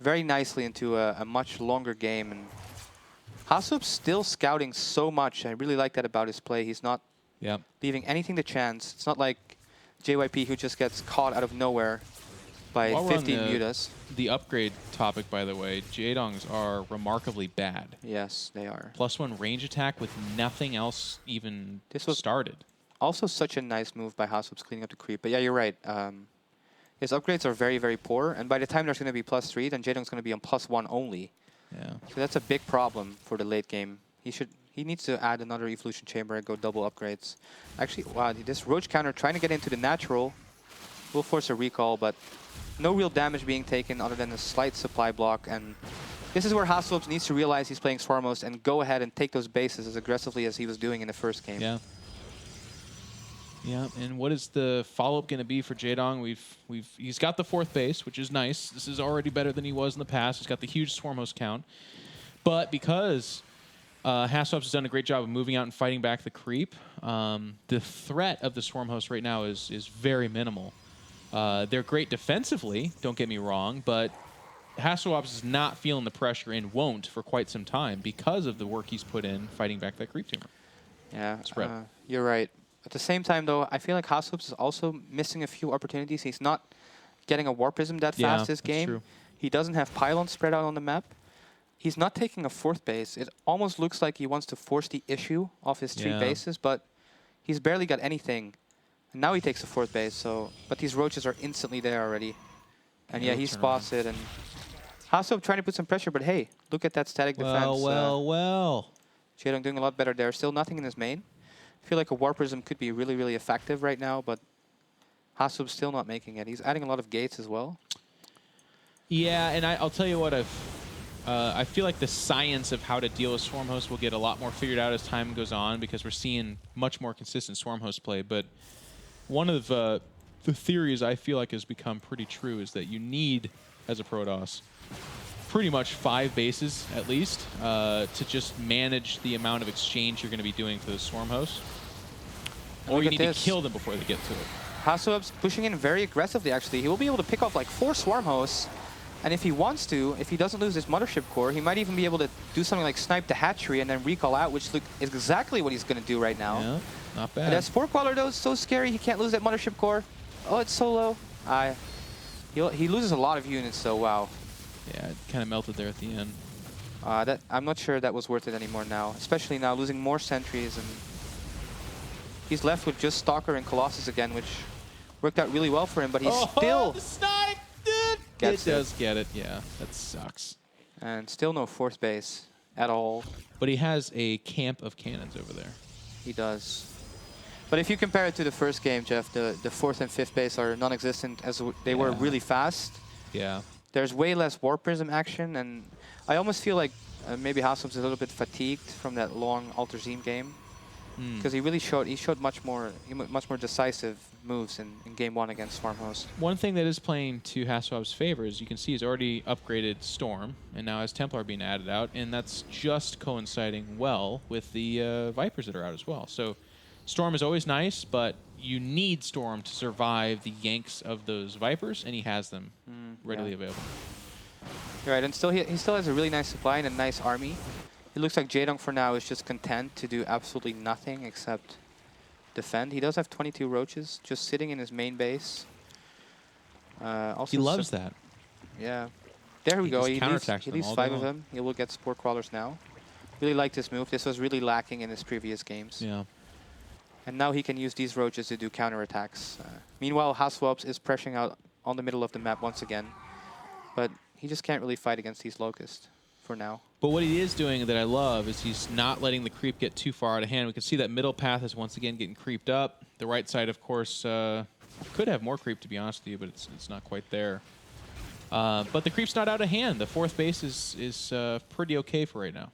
very nicely into a much longer game. And HasuObs still scouting so much. I really like that about his play. He's not leaving anything to chance. It's not like JYP who just gets caught out of nowhere by 15 mutas. The upgrade topic, by the way, Jaedongs are remarkably bad. Yes, they are. +1 range attack with nothing else even started. Also such a nice move by HasuObs cleaning up the creep. But yeah, you're right. His upgrades are very, very poor. And by the time there's going to be +3, then Jaedong's going to be on +1 only. Yeah. So that's a big problem for the late game. He needs to add another evolution chamber and go double upgrades. Actually, wow, this roach counter trying to get into the natural will force a recall, but no real damage being taken other than a slight supply block. And this is where HasuObs needs to realize he's playing Swarmhost and go ahead and take those bases as aggressively as he was doing in the first game. Yeah. Yeah, and what is the follow-up going to be for Jaedong? He's got the 4th base, which is nice. This is already better than he was in the past. He's got the huge swarm host count. But because HasuObs has done a great job of moving out and fighting back the creep, the threat of the swarm host right now is very minimal. They're great defensively, don't get me wrong, but HasuObs is not feeling the pressure and won't for quite some time because of the work he's put in fighting back that creep tumor. Yeah, spread. You're right. At the same time, though, I feel like HasuObs is also missing a few opportunities. He's not getting a Warp Prism that fast this game. True. He doesn't have pylons spread out on the map. He's not taking a 4th base. It almost looks like he wants to force the issue off his 3 bases, but he's barely got anything. And now he takes a 4th base, but these roaches are instantly there already. And yeah, he spots it. And HasuObs trying to put some pressure, but hey, look at that static defense. Well. Jaedong doing a lot better there. Still nothing in his main. I feel like a Warp Prism could be really, really effective right now, but HasuObs still not making it. He's adding a lot of gates as well. Yeah, and I'll tell you what, I feel like the science of how to deal with swarm hosts will get a lot more figured out as time goes on because we're seeing much more consistent swarm host play. But one of the theories I feel like has become pretty true is that you need, as a Protoss, pretty much 5 bases at least to just manage the amount of exchange you're going to be doing for the swarm hosts. Or you need to kill them before they get to it. HasuObs pushing in very aggressively, actually. He will be able to pick off like 4 swarm hosts. And if he wants to, if he doesn't lose his mothership core, he might even be able to do something like snipe the hatchery and then recall out, which is exactly what he's going to do right now. Yeah, not bad. And that Spore Queller, though, is so scary. He can't lose that mothership core. Oh, it's so low. He loses a lot of units, so wow. Yeah, it kind of melted there at the end. I'm not sure that was worth it anymore now, especially now losing more sentries. And he's left with just Stalker and Colossus again, which worked out really well for him, but he's still... The snipe! It does get it, yeah. That sucks. And still no 4th base at all. But he has a camp of cannons over there. He does. But if you compare it to the first game, Jeff, the 4th and 5th base are non-existent as they were really fast. Yeah. There's way less Warp Prism action, and I almost feel like maybe HasuObs is a little bit fatigued from that long Alter Zine game. Because he really showed much more decisive moves in game 1 against Swarmhost. One thing that is playing to HasuObs' favor is you can see he's already upgraded Storm, and now has Templar being added out, and that's just coinciding well with the Vipers that are out as well. So Storm is always nice, but you need Storm to survive the yanks of those Vipers, and he has them readily available. You're right, and still he still has a really nice supply and a nice army. It looks like Jaedong for now is just content to do absolutely nothing except defend. He does have 22 roaches just sitting in his main base. Also He loves that. Yeah. There we He go. just He counterattacks them leaves all day 5 of long. them. He will get Spore Crawlers now. Really like this move. This was really lacking in his previous games. Yeah. And now he can use these roaches to do counterattacks. Meanwhile, HasuObs is pressuring out on the middle of the map once again. But he just can't really fight against these Locusts for now. But what he is doing that I love is he's not letting the creep get too far out of hand. We can see that middle path is once again getting creeped up. The right side, of course, could have more creep, to be honest with you, but it's not quite there. But the creep's not out of hand. The fourth base is pretty okay for right now.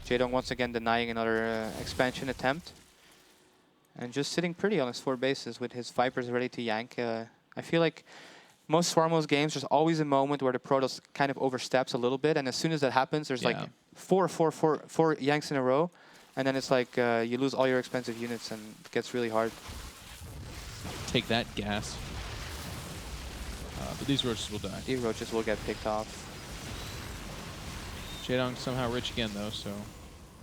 Jaedong once again denying another expansion attempt. And just sitting pretty on his 4 bases with his Vipers ready to yank. I feel like most Swarmos games, there's always a moment where the Protoss kind of oversteps a little bit. And as soon as that happens, there's like four yanks in a row. And then it's like you lose all your expensive units and it gets really hard. Take that, gas. But these roaches will die. These roaches will get picked off. Jaedong somehow rich again, though, so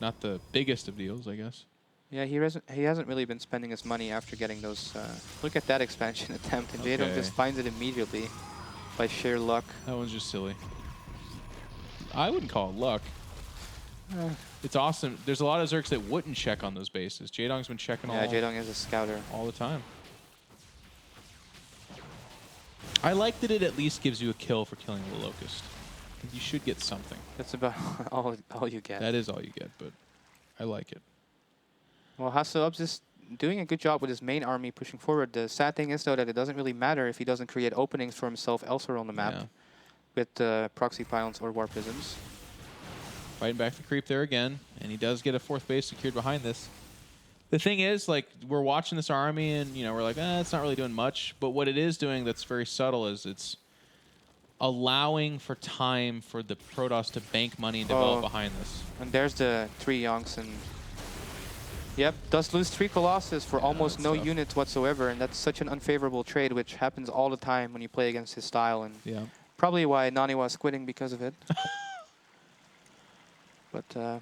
not the biggest of deals, I guess. Yeah, he hasn't really been spending his money after getting those. Look at that expansion attempt, and Jaedong just finds it immediately by sheer luck. That one's just silly. I wouldn't call it luck. It's awesome. There's a lot of Zergs that wouldn't check on those bases. Jaedong's been checking Jaedong is a scouter all the time. I like that it at least gives you a kill for killing the Locust. You should get something. That's about all you get. That is all you get, but I like it. Well, HasuObs is doing a good job with his main army pushing forward. The sad thing is, though, that it doesn't really matter if he doesn't create openings for himself elsewhere on the map with proxy pylons or war prisms. Fighting back the creep there again, and he does get a 4th base secured behind this. The thing is, like, we're watching this army, and, you know, we're like, it's not really doing much. But what it is doing that's very subtle is it's allowing for time for the Protoss to bank money and develop behind this. And there's the 3 Yonks, and yep, does lose 3 Colossus for almost no units whatsoever, and that's such an unfavorable trade, which happens all the time when you play against his style, and probably why Nani was quitting because of it. But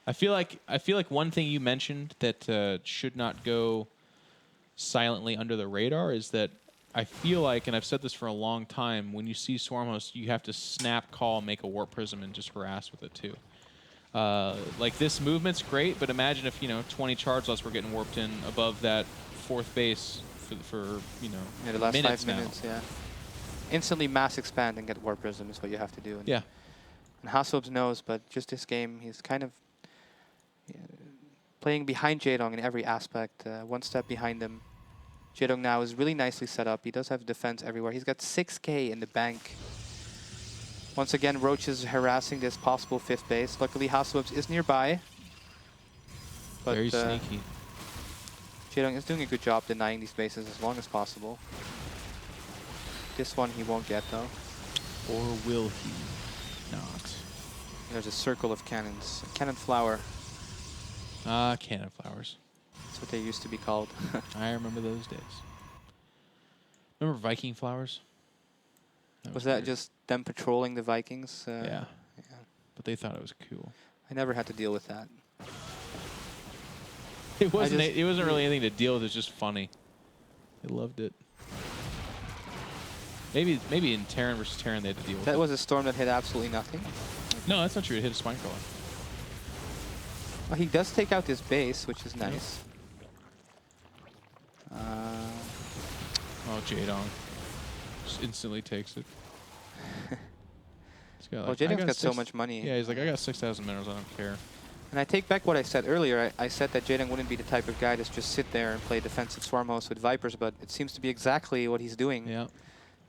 I feel like one thing you mentioned that should not go silently under the radar is that I feel like, and I've said this for a long time, when you see Swarm Host, you have to snap call, make a Warp Prism, and just harass with it too. Like, this movement's great, but imagine if, 20 charge lots were getting warped in above that 4th base for the last minutes 5 minutes, now. Instantly mass expand and get Warp Prism is what you have to do. And and HasuObs knows, but just this game, he's kind of playing behind Jaedong in every aspect, one step behind him. Jaedong now is really nicely set up. He does have defense everywhere. He's got 6k in the bank. Once again, Roach is harassing this possible 5th base. Luckily, HasuObs is nearby. But very sneaky. Jaedong is doing a good job denying these bases as long as possible. This one he won't get, though. Or will he not? There's a circle of cannons. A cannon flower. Cannon flowers. That's what they used to be called. I remember those days. Remember Viking flowers? Was that just them patrolling the Vikings? Yeah. But they thought it was cool. I never had to deal with that. It wasn't really anything to deal with. It's just funny. They loved it. Maybe in Terran versus Terran they had to deal with it. That was a storm that hit absolutely nothing. No, that's not true. It hit a spine crawler. Well, he does take out this base, which is nice. Oh, Jaedong just instantly takes it. Jaedong's got so much money. Yeah, he's like, I got 6,000 minerals. I don't care. And I take back what I said earlier. I said that Jaedong wouldn't be the type of guy to just sit there and play defensive Swarm Host with Vipers, but it seems to be exactly what he's doing. Yeah.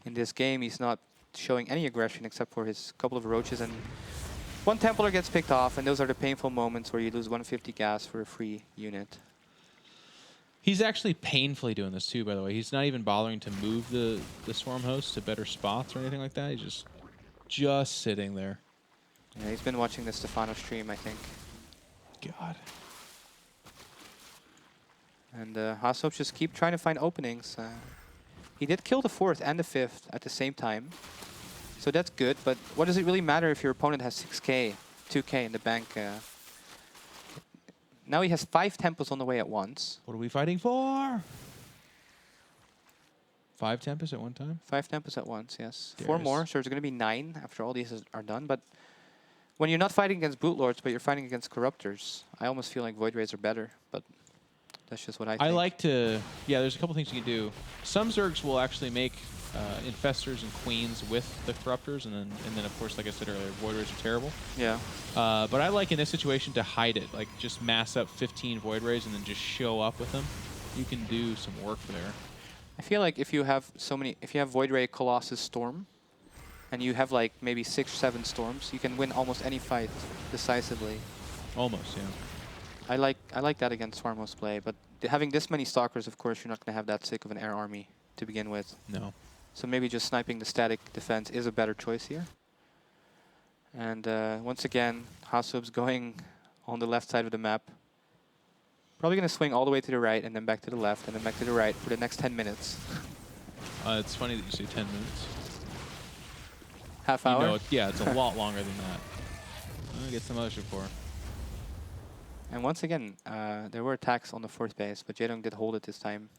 In this game, he's not showing any aggression except for his couple of roaches, and one Templar gets picked off, and those are the painful moments where you lose 150 gas for a free unit. He's actually painfully doing this too, by the way. He's not even bothering to move the Swarm Host to better spots or anything like that. He's just sitting there. Yeah, he's been watching the Stefano stream, I think. God. And HasuObs just keep trying to find openings. He did kill the 4th and the 5th at the same time. So that's good, but what does it really matter if your opponent has 6k, 2k in the bank? Now he has 5 temples on the way at once. What are we fighting for? 5 Tempest at one time? 5 Tempest at once, yes. There's 4 more, so there's going to be 9 after all these are done. But when you're not fighting against Boot Lords, but you're fighting against Corruptors, I almost feel like Void Rays are better. But that's just what I think. I like to... Yeah, there's a couple things you can do. Some Zergs will actually make Infestors and Queens with the Corruptors, and then of course, like I said earlier, Void Rays are terrible. Yeah. But I like in this situation to hide it. Like, just mass up 15 Void Rays and then just show up with them. You can do some work there. I feel like if you have Void Ray, Colossus, Storm, and you have like maybe 6 or 7 Storms, you can win almost any fight decisively. Almost, yeah. I like that against Swarmos play, but having this many Stalkers, of course, you're not going to have that sick of an air army to begin with. No. So maybe just sniping the static defense is a better choice here. And once again, HasuObs going on the left side of the map. Probably going to swing all the way to the right and then back to the left and then back to the right for the next 10 minutes. It's funny that you say 10 minutes. Half hour? You know, yeah, it's a lot longer than that. I'm going to get some other support. And once again, there were attacks on the 4th base, but Jaedong did hold it this time.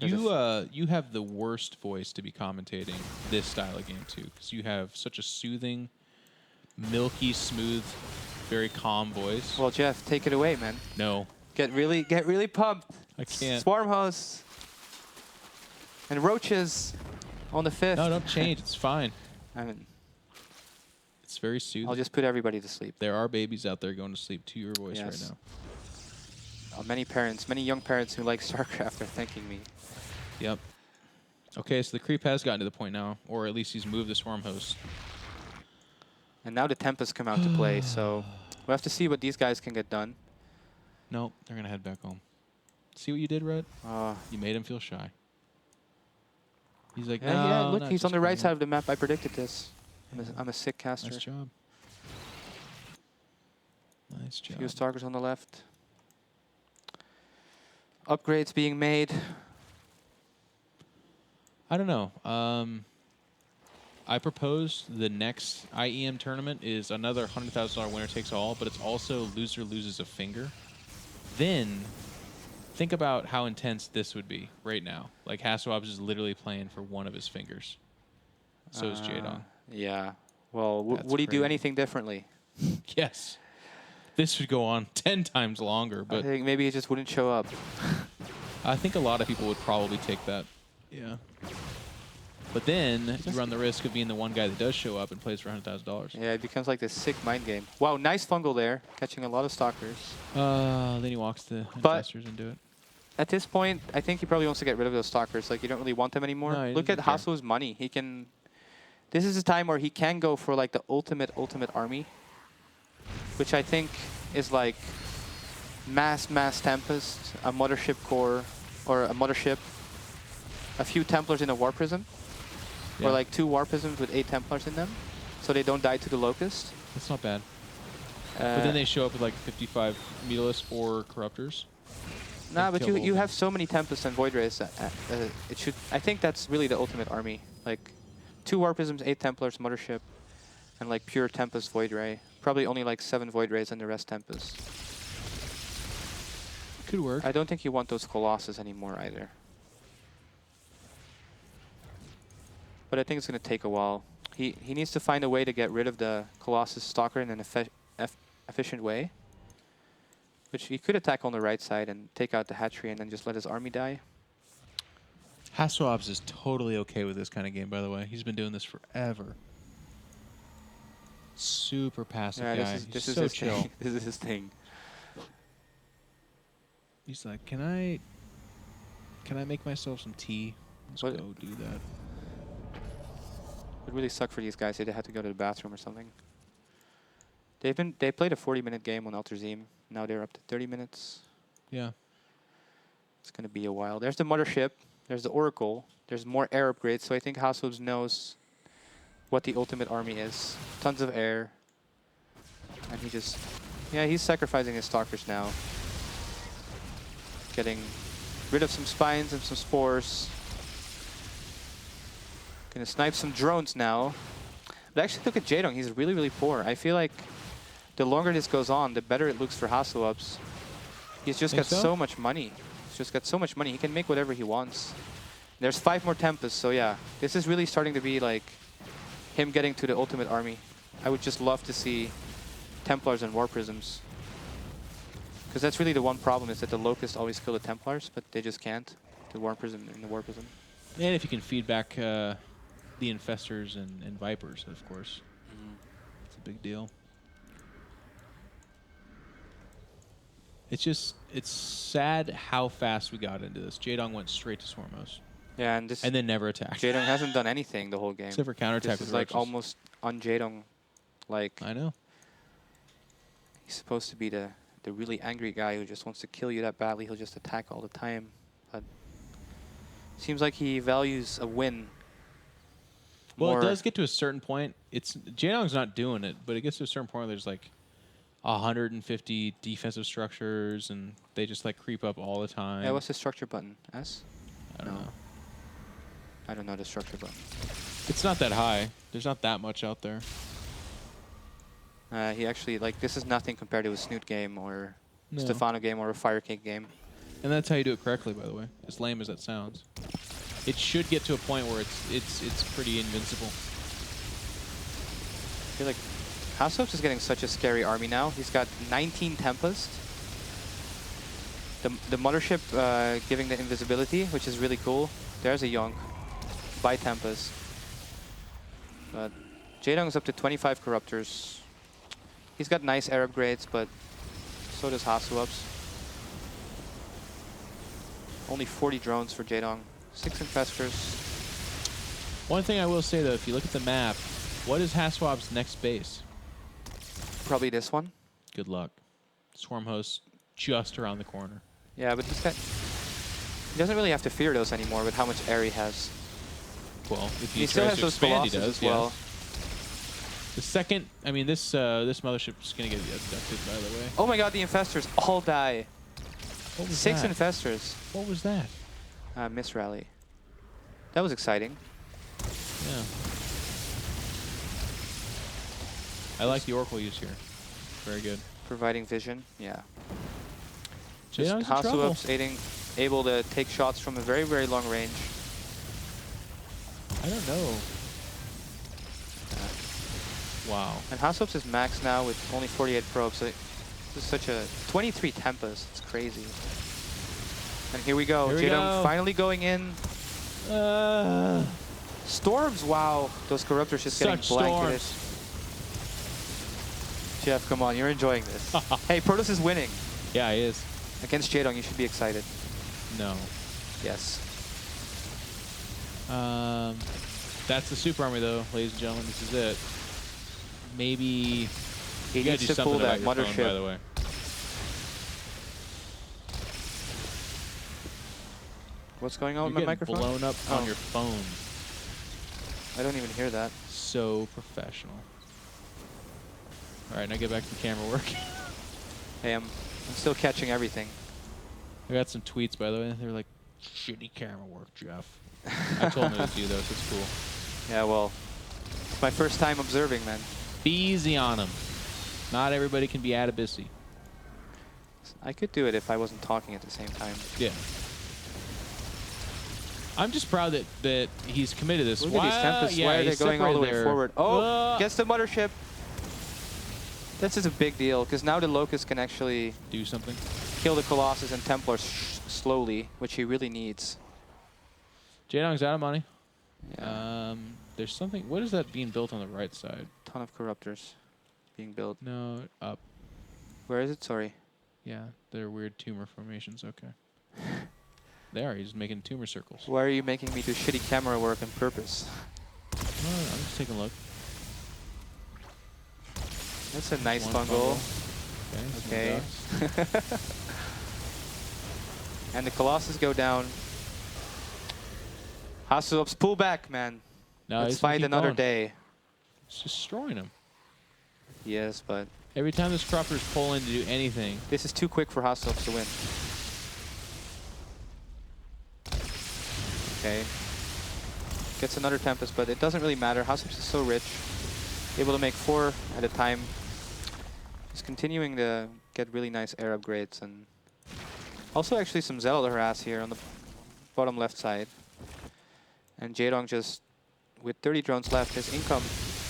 You have the worst voice to be commentating this style of game, too, because you have such a soothing, milky, smooth, very calm voice. Well, Jeff, take it away, man. No. Get really pumped. I can't. Swarm hosts and roaches on the 5th. No, don't change. It's fine. I mean, it's very soothing. I'll just put everybody to sleep. There are babies out there going to sleep to your voice right now. Many young parents who like StarCraft are thanking me. Yep. Okay, so the creep has gotten to the point now, or at least he's moved the Swarm host. And now the Tempests come out to play, so we'll have to see what these guys can get done. Nope, they're going to head back home. See what you did, Red? You made him feel shy. He's like, no, look, he's on the right side of the map. I predicted this. I'm a sick caster. Nice job. Nice job. Few Stalkers on the left. Upgrades being made. I don't know. I propose the next IEM tournament is another $100,000 winner takes all, but it's also loser loses a finger. Then think about how intense this would be right now. Like HasuObs is literally playing for one of his fingers. So is Jaedong. Yeah. Well, would he do crazy. anything differently? Yes. This would go on 10 times longer, but I think maybe he just wouldn't show up. I think a lot of people would probably take that. Yeah. But then you run the risk of being the one guy that does show up and plays for $100,000. Yeah, it becomes like this sick mind game. Wow, nice fungal there, catching a lot of Stalkers. Then he walks the Infestors and do it. At this point, I think he probably wants to get rid of those Stalkers. Like, you don't really want them anymore. No, he Look at doesn't care. HasuObs' money. He can... This is a time where he can go for, like, the ultimate army. Which I think is, like, mass Tempest, a Mothership Core, or a Mothership, a few Templars in a War Prism. Yeah. Or, like, 2 War Prisms with 8 Templars in them. So they don't die to the Locust. That's not bad. But then they show up with, like, 55 Mutalisk or Corruptors. Nah, but kill you both. have so many Tempests and Void Rays. It should. I think that's really the ultimate army. Like, 2 War Prisms, 8 Templars, Mothership, and like pure Tempest Void Ray. Probably only like 7 Void Rays and the rest Tempest. Could work. I don't think you want those Colossus anymore either. But I think it's going to take a while. He needs to find a way to get rid of the Colossus Stalker in an efficient way. Which he could attack on the right side and take out the hatchery and then just let his army die. HasuObs is totally okay with this kind of game, by the way. He's been doing this forever. Super passive guy. This He's is so his chill. thing. This is his thing. He's like, can I make myself some tea? Let's What- go do that. It would really suck for these guys if they had to go to the bathroom or something. They played a 40-minute game on Alterzim. Now they're up to 30 minutes. Yeah. It's going to be a while. There's the Mothership. There's the Oracle. There's more air upgrades. So I think HasuObs knows what the ultimate army is. Tons of air. And he just... Yeah, he's sacrificing his Stalkers now. Getting rid of some Spines and some Spores. Gonna snipe some drones now. But actually, look at Jaedong. He's really, really poor. I feel like the longer this goes on, the better it looks for HasuObs. He's just Think got so? so much money. Hasuops just got so much money. He can make whatever he wants. There's 5 more Tempests, so yeah. This is really starting to be like him getting to the ultimate army. I would just love to see Templars and War Prisms. Because that's really the one problem, is that the Locusts always kill the Templars, but they just can't. The War Prism and the War Prism. And if you can feed back the Infestors and Vipers, of course. It's a big deal. It's sad how fast we got into this. Jaedong went straight to Swarmos. Yeah, and then never attacked. Jaedong hasn't done anything the whole game. Except for counterattack This with is like Roaches. almost un-Jaedong. Like, I know. he's supposed to be the really angry guy who just wants to kill you that badly. He'll just attack all the time. But seems like he values a win. Well, more. it does get to a certain point. Jaedong's not doing it, but it gets to a certain point where there's like 150 defensive structures, and they just like creep up all the time. Yeah, what's the structure button? S? I don't know. I don't know the structure button. It's not that high. There's not that much out there. He actually, like, this is nothing compared to a Snoot game or No. Stefano game or a Firecake game. And that's how you do it correctly, by the way. As lame as that sounds. It should get to a point where it's pretty invincible. I feel like HasuObs is getting such a scary army now. He's got 19 Tempest. The Mothership giving the invisibility, which is really cool. There's a Yonk by Tempest. But Jaedong's up to 25 Corruptors. He's got nice air upgrades, but so does HasuObs. Only 40 drones for Jaedong. 6 Infestors. One thing I will say, though, if you look at the map, what is HasuObs' next base? Probably this one. Good luck. Swarm host just around the corner. Yeah, but he doesn't really have to fear those anymore with how much air he has. Well, if He he still tries has to those expand, he Colossus does. as well. Yes. The second, I mean, this mothership is going to get abducted, by the way. Oh my god, the Infestors all die. What was 6 that? Infestors. What was that? Miss Rally. That was exciting. Yeah. I like the Oracle use here. Very good. Providing vision. Yeah. Jaedong's Just in trouble. HasuObs able to take shots from a very, very long range. I don't know. Wow. And HasuObs is max now with only 48 probes. So this is such a 23 Tempest. It's crazy. And here we go. Here we Jaedong go. finally going in. Storms. Wow. Those Corruptors just getting Such blanketed. storms. Jeff, come on. You're enjoying this. Hey, Protoss is winning. Yeah, he is. Against Jaedong, you should be excited. No. Yes. That's the super army, though, ladies and gentlemen. This is it. Maybe He you gotta needs do to something pull that about your phone, by Mothership. the way. What's going on You're with my getting microphone? blown up on Oh. your phone. I don't even hear that. So professional. All right, now get back to the camera work. Hey, I'm still catching everything. I got some tweets, by the way. They were like, shitty camera work, Jeff. I told them it was you, though, so it's cool. Yeah, well, it's my first time observing, man. Be easy on them. Not everybody can be Adabissy. I could do it if I wasn't talking at the same time. Yeah. I'm just proud that he's committed to this. Look at these Tempests. Yeah, Why are they he's going all the way separated there. forward? Oh, gets the Mothership. This is a big deal, because now the Locust can actually Do something. kill the Colossus and Templars slowly, which he really needs. Jaedong's out of money. Yeah. There's something. What is that being built on the right side? Ton of Corruptors being built. No, up. Where is it? Sorry. Yeah, they're weird tumor formations. Okay. They are. He's making tumor circles. Why are you making me do shitty camera work on purpose? No, I'm just taking a look. That's a nice One bungle. Okay. Okay. And the Colossus go down. HasuObs, pull back, man. No, Let's he's gonna fight keep another going. day. It's destroying him. Yes, but Every time this Corruptors pull in to do anything. this is too quick for HasuObs to win. Okay. Gets another Tempest, but it doesn't really matter. HasuObs is so rich. Able to make 4 at a time. He's continuing to get really nice air upgrades, and Also, actually, some Zealot harass here on the bottom left side. And Jaedong just, with 30 drones left, his income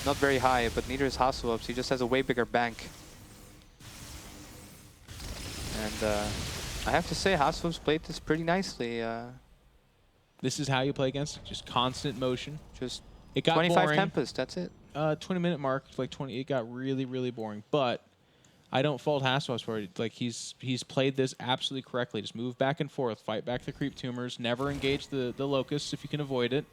not very high, but neither is HasuObs. He just has a way bigger bank. And I have to say, HasuObs played this pretty nicely. This is how you play against it. Just constant motion. Just It got 25 boring. Tempest, that's it. 20-minute mark, like 20. It got really, really boring. But I don't fault HasuObs for it. Like he's played this absolutely correctly. Just move back and forth, fight back the creep tumors, never engage the locusts if you can avoid it,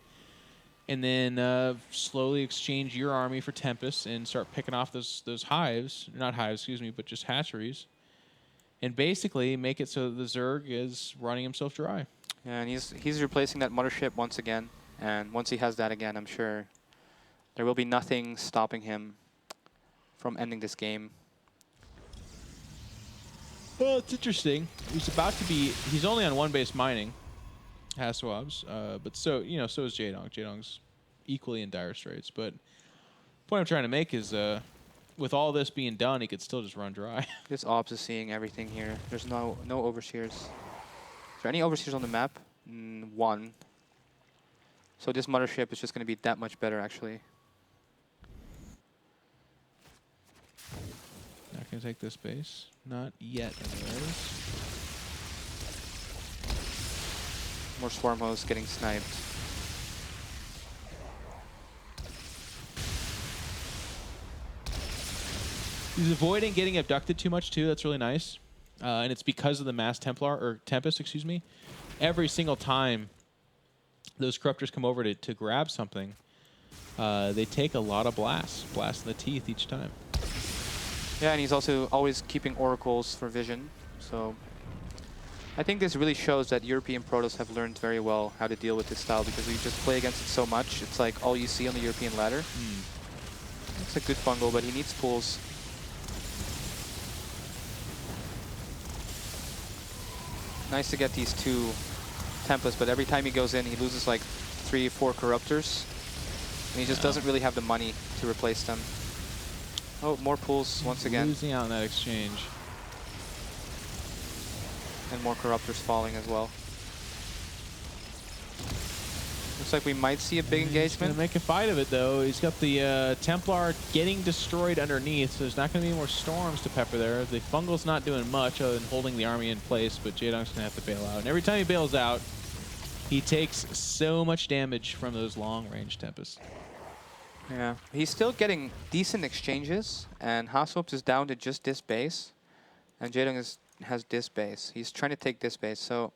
and then slowly exchange your army for Tempest and start picking off those hives, not hives, excuse me, but just hatcheries, and basically make it so the Zerg is running himself dry. Yeah, and he's replacing that mothership once again. And once he has that again, I'm sure there will be nothing stopping him from ending this game. Well, it's interesting. He's only on one base mining, HasuObs, but so is Jaedong. Jaedong's equally in dire straits. But the point I'm trying to make is, with all this being done, he could still just run dry. This Obs is seeing everything here. There's no overseers. Is there any overseers on the map? One. So this mothership is just going to be that much better, actually. Not going to take this base. Not yet, anyways. More swarm hosts getting sniped. He's avoiding getting abducted too much, too. That's really nice. And it's because of the mass Tempest, excuse me. Every single time those corruptors come over to grab something, they take a lot of blasts in the teeth each time. Yeah, and he's also always keeping oracles for vision. So I think this really shows that European Protoss have learned very well how to deal with this style, because we just play against it so much. It's like all you see on the European ladder. It's a good fungal, but he needs pools. Nice to get these 2 Tempests, but every time he goes in, he loses like 3 or 4 Corruptors. And he just doesn't really have the money to replace them. Oh, more pools once again. Losing out in that exchange. And more Corruptors falling as well. Looks like we might see a big engagement. He's going to make a fight of it, though. He's got the Templar getting destroyed underneath, so there's not going to be more storms to pepper there. The Fungal's not doing much other than holding the army in place, but Jaedong's going to have to bail out. And every time he bails out, he takes so much damage from those long-range Tempests. Yeah, he's still getting decent exchanges, and HasuObs is down to just this base, and Jaedong has this base. He's trying to take this base, so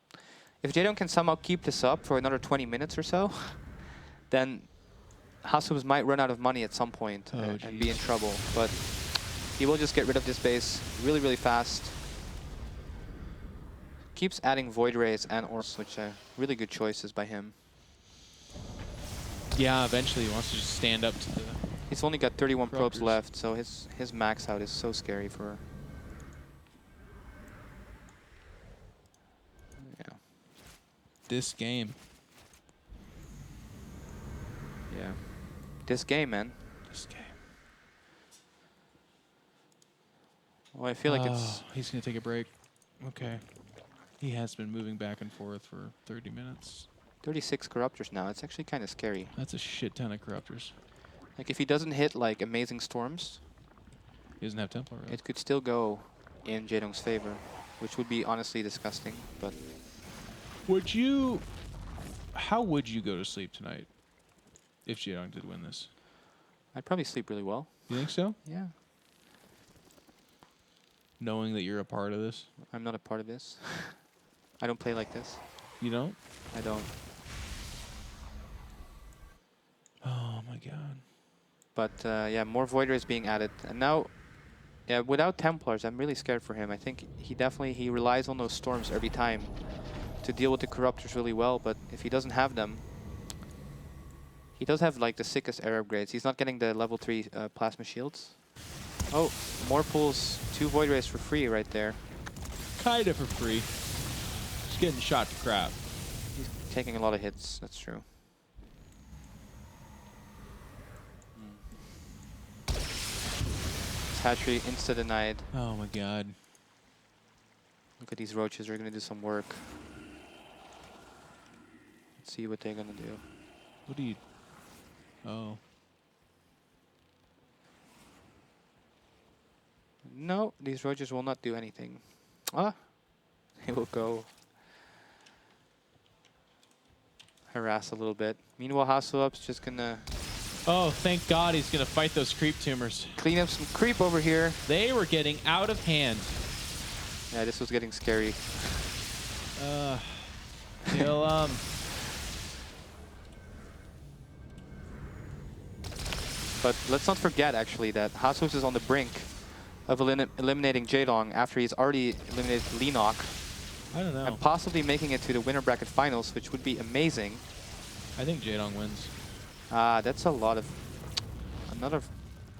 if Jaedong can somehow keep this up for another 20 minutes or so, then HasuObs might run out of money at some point and be in trouble. But he will just get rid of this base really, really fast. Keeps adding Void Rays and Ors, which are really good choices by him. Yeah, eventually he wants to just stand up to the... He's only got 31 probes Corruptors. left, so his max out is so scary for... Yeah. This game. Yeah. This game, man. This game. Well, I feel like it's... He's going to take a break. Okay. He has been moving back and forth for 30 minutes. 36 Corruptors now. It's actually kind of scary. That's a shit ton of Corruptors. Like, if he doesn't hit, like, Amazing Storms, He doesn't have Templar, really. it could still go in Jaedong's favor, which would be honestly disgusting, but... Would you... How would you go to sleep tonight if Jaedong did win this? I'd probably sleep really well. You think so? Yeah. Knowing that you're a part of this? I'm not a part of this. I don't play like this. You don't? I don't. Oh my god. But yeah, more Void Rays being added. And now, yeah, without Templars, I'm really scared for him. I think he relies on those storms every time to deal with the Corruptors really well. But if he doesn't have them, he does have like the sickest air upgrades. He's not getting the level 3 plasma shields. Oh, more pools, 2 Void Rays for free right there. Kinda for free. Just getting shot to crap. He's taking a lot of hits, that's true. Hatchery insta-denied. Oh my god. Look at these roaches. They're going to do some work. Let's see what they're going to do. What do you... Oh. No, these roaches will not do anything. Ah, they will go harass a little bit. Meanwhile, HasuObs just gonna Oh, thank God he's going to fight those creep tumors. clean up some creep over here. They were getting out of hand. Yeah, this was getting scary. Kill But let's not forget, actually, that HasuObs is on the brink of eliminating Jaedong after he's already eliminated Lenok. I don't know. And possibly making it to the winner bracket finals, which would be amazing. I think Jaedong wins. That's a lot of... Another...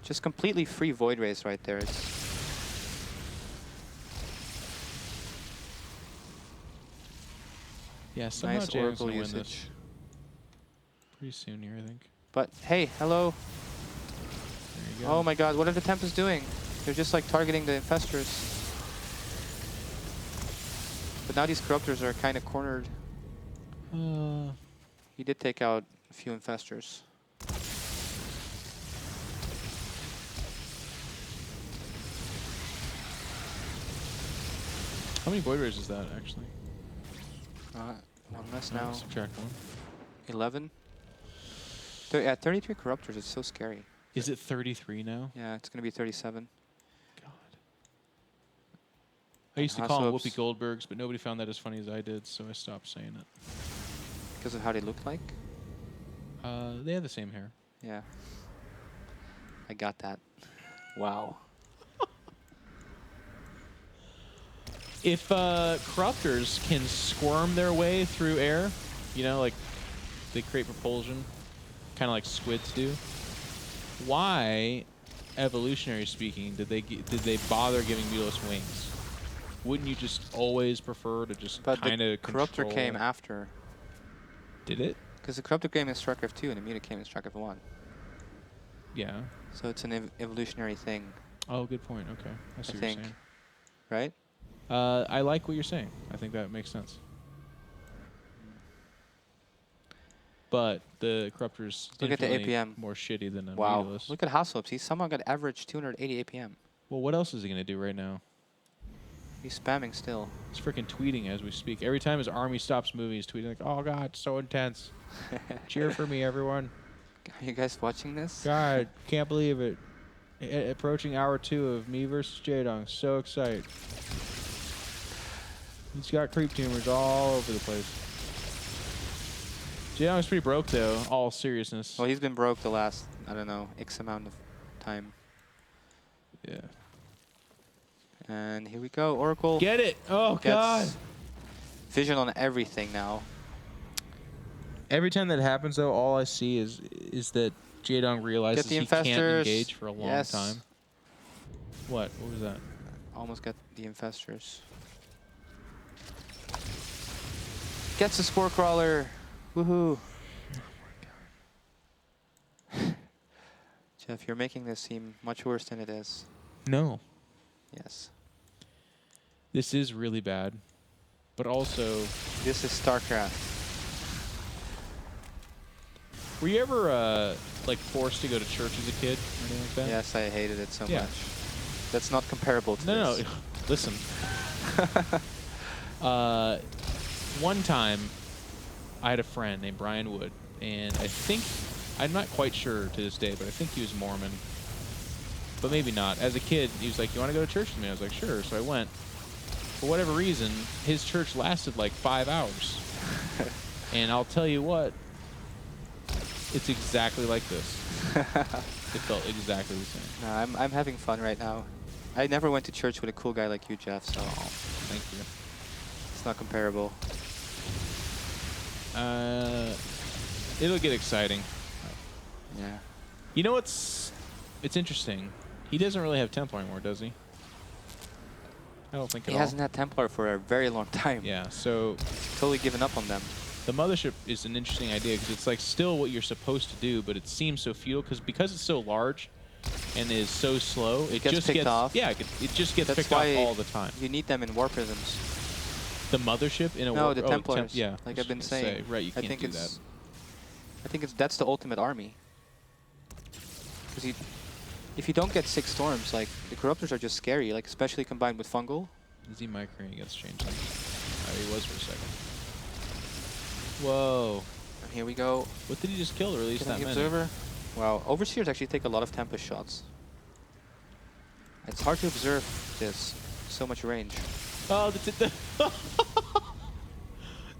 Just completely free Void Race right there. Yeah, somehow Nice Jaedong's Oracle going to win this. usage. Pretty soon here, I think. But hey, hello. There you go. Oh my god, what are the Tempests doing? They're just like targeting the Infestors. But now these Corruptors are kind of cornered. He did take out a few Infestors. How many Void Rays is that, actually? One less now. Subtract 1. 11. Yeah, 33 Corruptors. It's so scary. Is it 33 now? Yeah, it's going to be 37. God. I used to call them HasuObs. Whoopi Goldbergs, but nobody found that as funny as I did, so I stopped saying it. Because of how they look like? They have the same hair. Yeah. I got that. Wow. If Corruptors can squirm their way through air, you know, like they create propulsion, kind of like squids do, why, evolutionary speaking, did they bother giving Mulos wings? Wouldn't you just always prefer to just kind of control? Corruptor came after. Did it? Because the Corruptor came in StarCraft 2 and the Muta came in StarCraft 1. Yeah. So it's an evolutionary thing, Oh, good point. Okay. I see what think. you're saying. right? I like what you're saying. I think that makes sense. But the Corruptors Look at the infinitely APM. more shitty than a Wow. Mutalist. Look at HasuObs. He's somehow got average 280 APM. Well, what else is he going to do right now? He's spamming still. He's freaking tweeting as we speak. Every time his army stops moving, he's tweeting like, "Oh God, it's so intense! Cheer for me, everyone! Are you guys watching this? God, can't believe it! Approaching hour 2 of me versus Jaedong. So excited! He's got creep tumors all over the place. Jaedong's pretty broke though. All seriousness. Well, he's been broke the last, I don't know, X amount of time. Yeah. And here we go. Oracle Get it! Oh gets God! vision on everything now. Every time that happens, though, all I see is that Jaedong realizes Get the he can't Infestors. engage for a long Yes. time. What? What was that? Almost got the Infestors. Gets the Spore Crawler. Woohoo. Jeff, you're making this seem much worse than it is. No. Yes. This is really bad. But also, This is StarCraft. were you ever like forced to go to church as a kid or anything like that? Yes, I hated it so Yeah. much. That's not comparable to No, this. no. Listen. One time, I had a friend named Brian Wood, and I think, I'm not quite sure to this day, but I think he was Mormon. But maybe not. As a kid, he was like, "You want to go to church with me?" I was like, "Sure." So I went. For whatever reason, his church lasted like 5 hours. And I'll tell you what, it's exactly like this. It felt exactly the same. No, I'm having fun right now. I never went to church with a cool guy like you, Jeff, so Thank you. it's not comparable. It'll get exciting. Yeah. You know what's... It's interesting. He doesn't really have Templar anymore, does he? I don't think He at all. hasn't had Templar for a very long time. Yeah, so Totally given up on them. the mothership is an interesting idea because it's like still what you're supposed to do, but it seems so futile because it's so large. and is so slow, it gets just picked gets off. Yeah, it just gets That's picked off why all the time. You need them in war prisms. The mothership in a No, war. the oh, Templars. Yeah, Like I I've been was gonna saying. say, right, you can't do that. I think that's the ultimate army. Because if you don't get 6 storms, like the corruptors are just scary. Like especially combined with fungal. Is he microing against changeling? Oh, he was for a second. Whoa. And here we go. What did he just kill to release Killing that the many? observer. Wow, overseers actually take a lot of Tempest shots. It's hard to observe this. So much range. Oh,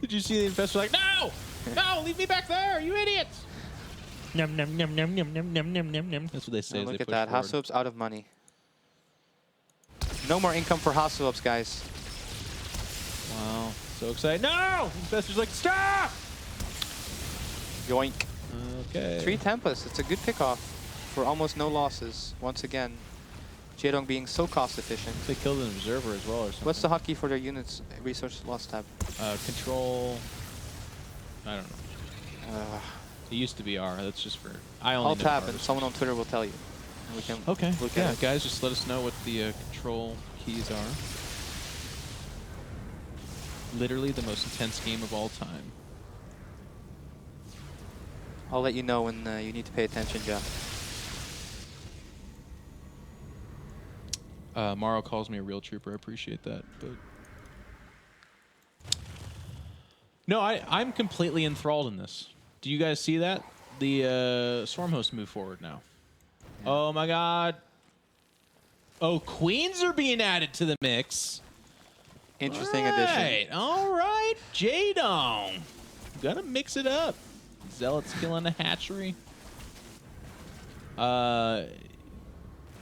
did you see the infestor like, no! No, leave me back there, you idiots! Num num num num num num num num num num. That's what they say. Now as look they at push that. forward. HasuObs out of money. No more income for HasuObs, guys. Wow, so excited. No! Infestor's like, stop! Yoink. Okay. 3 Tempests. It's a good pickoff for almost no losses. Once again, Jaedong being so cost efficient. They killed an observer as well or something. What's the hotkey for their units resource loss tab? Control. I don't know. It used to be R. That's just for. I only I'll know tab R and someone on Twitter will tell you. And we can Okay. look Yeah, at it. guys, just let us know what the control keys are. Literally the most intense game of all time. I'll let you know when you need to pay attention, Jeff. Morrow calls me a real trooper. I appreciate that. But no, I'm completely enthralled in this. Do you guys see that? The Storm Host move forward now. Yeah. Oh my god. Oh, Queens are being added to the mix. Interesting addition. All right, Jaedong. Gotta mix it up. Zealots killing the hatchery.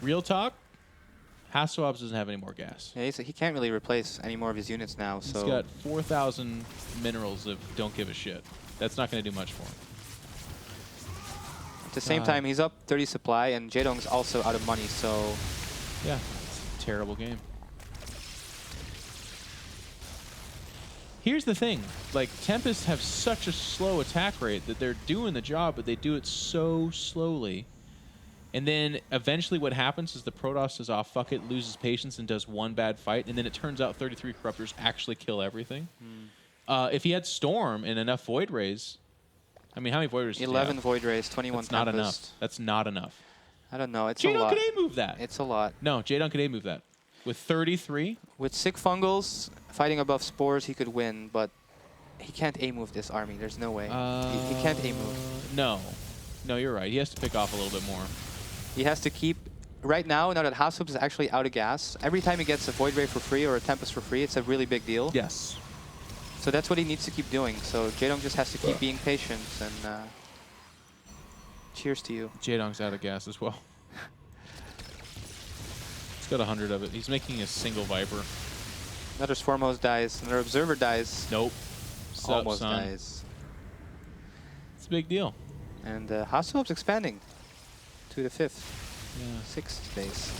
Real talk. HasuObs doesn't have any more gas. Yeah, he can't really replace any more of his units now. So He's got 4,000 minerals of don't give a shit. That's not going to do much for him. at the same time, he's up 30 supply, and Jaedong's also out of money. So yeah, it's a terrible game. Here's the thing, like, Tempests have such a slow attack rate that they're doing the job, but they do it so slowly. And then eventually what happens is the Protoss is off, fuck it, loses patience and does one bad fight, and then it turns out 33 Corruptors actually kill everything. If he had Storm and enough Void Rays, I mean, how many Void Rays? 11 Void Rays, 21 That's not Tempest. enough. That's not enough. I don't know. It's a Jaedong lot. could A-move that. It's a lot. No, Jaedong could A-move that. With 33? With 6 Fungals, fighting above Spores, he could win, but he can't A-move this army. There's no way. He can't A-move. No. No, you're right. He has to pick off a little bit more. He has to keep... Right now that HasuObs is actually out of gas, every time he gets a Void Ray for free or a Tempest for free, it's a really big deal. Yes. So that's what he needs to keep doing. So Jaedong just has to keep being patient, and cheers to you. Jaedong's out of gas as well. He's got 100 of it. He's making a single Viper. Another Swarmos dies, another Observer dies. Nope. Almost son? dies. It's a big deal. And HasuObs expanding to the 5th, Yeah. 6th base.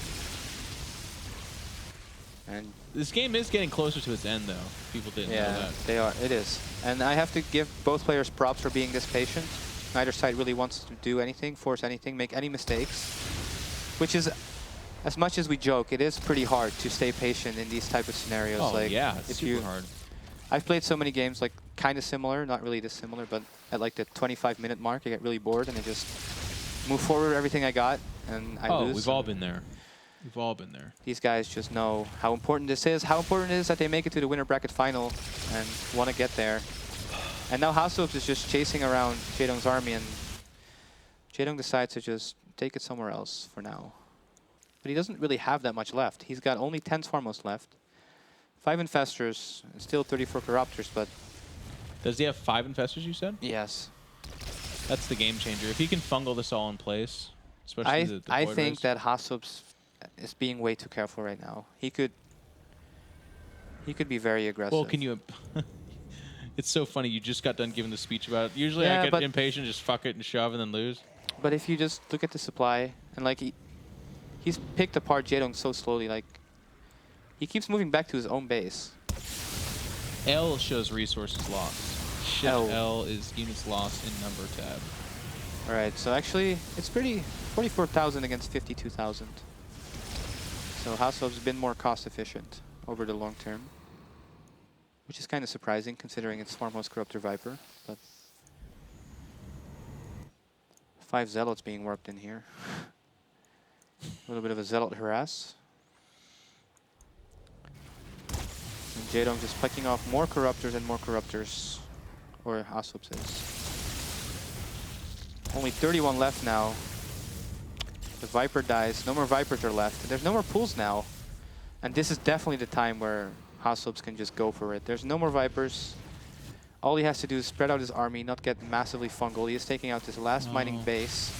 And This game is getting closer to its end, though. People didn't know yeah, that. they are. It is. And I have to give both players props for being this patient. Neither side really wants to do anything, force anything, make any mistakes. Which is, as much as we joke, it is pretty hard to stay patient in these type of scenarios. Oh, like, yeah, it's if super hard. I've played so many games, like, kind of similar, not really this similar, but at like the 25-minute mark, I get really bored and I just move forward everything I got, and I lose. We've all been there. We've all been there. These guys just know how important this is, how important it is that they make it to the winner bracket final and want to get there. And now HasuObs is just chasing around Jaedong's army, and Jaedong decides to just take it somewhere else for now. But he doesn't really have that much left. He's got only 10 Swarmos left, 5 Infestors, and still 34 Corruptors, but... Does he have 5 Infestors, you said? Yes. That's the game changer. If he can fungal this all in place, especially the I Void think Rays. that HasuObs is being way too careful right now. He could be very aggressive. Well, can you... It's so funny. You just got done giving the speech about it. Usually Yeah, I get but- impatient, just fuck it and shove and then lose. But if you just look at the supply, and like he's picked apart Jaedong so slowly, like he keeps moving back to his own base. L shows resources lost. Shift L. L is units lost in number tab. All right, so actually it's pretty 44,000 against 52,000. So HasuObs has been more cost efficient over the long term, which is kind of surprising considering it's Farmhouse Corruptor Viper. But 5 Zealots being worked in here. A little bit of a Zealot harass. And Jaedong just picking off more Corruptors and more Corruptors. Or HasuObs is. Only 31 left now. The Viper dies. No more Vipers are left. There's no more pools now. And this is definitely the time where HasuObs can just go for it. There's no more Vipers. All he has to do is spread out his army, not get massively fungal. He is taking out this last mining base.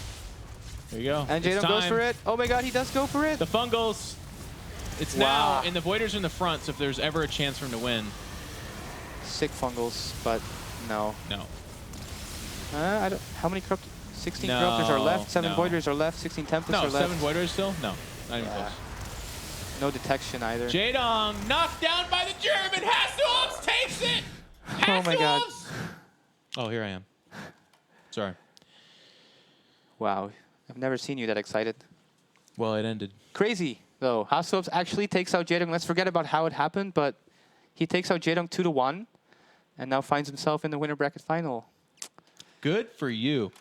There you go. And Jaedong goes for it. Oh my god, he does go for it. The Fungals. It's now, and the Voiders are in the front, so if there's ever a chance for him to win. Sick Fungals, but no. No. I don't, how many Corruptors? 16 Corruptors are left, 7 Voiders are left, 16 Tempests are left. 7 Voiders still? No, not even close. No detection either. Jaedong knocked down by the German. HasuObs takes it! Oh my god. Oh, here I am. Sorry. Wow. I've never seen you that excited. Well, it ended. Crazy, though. HasuObs actually takes out Jaedong. Let's forget about how it happened, but he takes out Jaedong 2-1 and now finds himself in the winner bracket final. Good for you.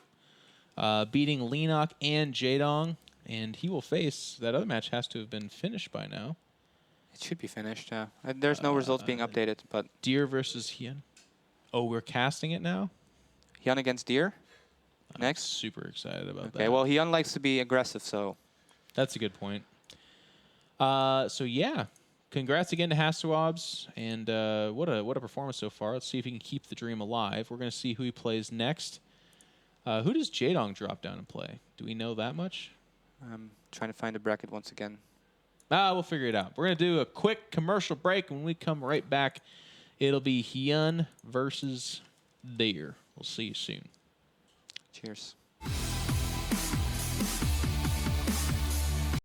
Beating Lenok and Jaedong, and he will face, that other match has to have been finished by now. It should be finished, yeah. There's no results being updated, but... Deer versus Hyun. Oh, we're casting it now? Hyun against Deer? Next? I'm super excited about that. Okay, well, Hyun likes to be aggressive, so... That's a good point. So, yeah. Congrats again to HasuObs, and what a performance so far. Let's see if he can keep the dream alive. We're going to see who he plays next. Who does Jaedong drop down and play? Do we know that much? I'm trying to find a bracket once again. We'll figure it out. We're going to do a quick commercial break. When we come right back, it'll be Hyun versus Deer. We'll see you soon. Cheers.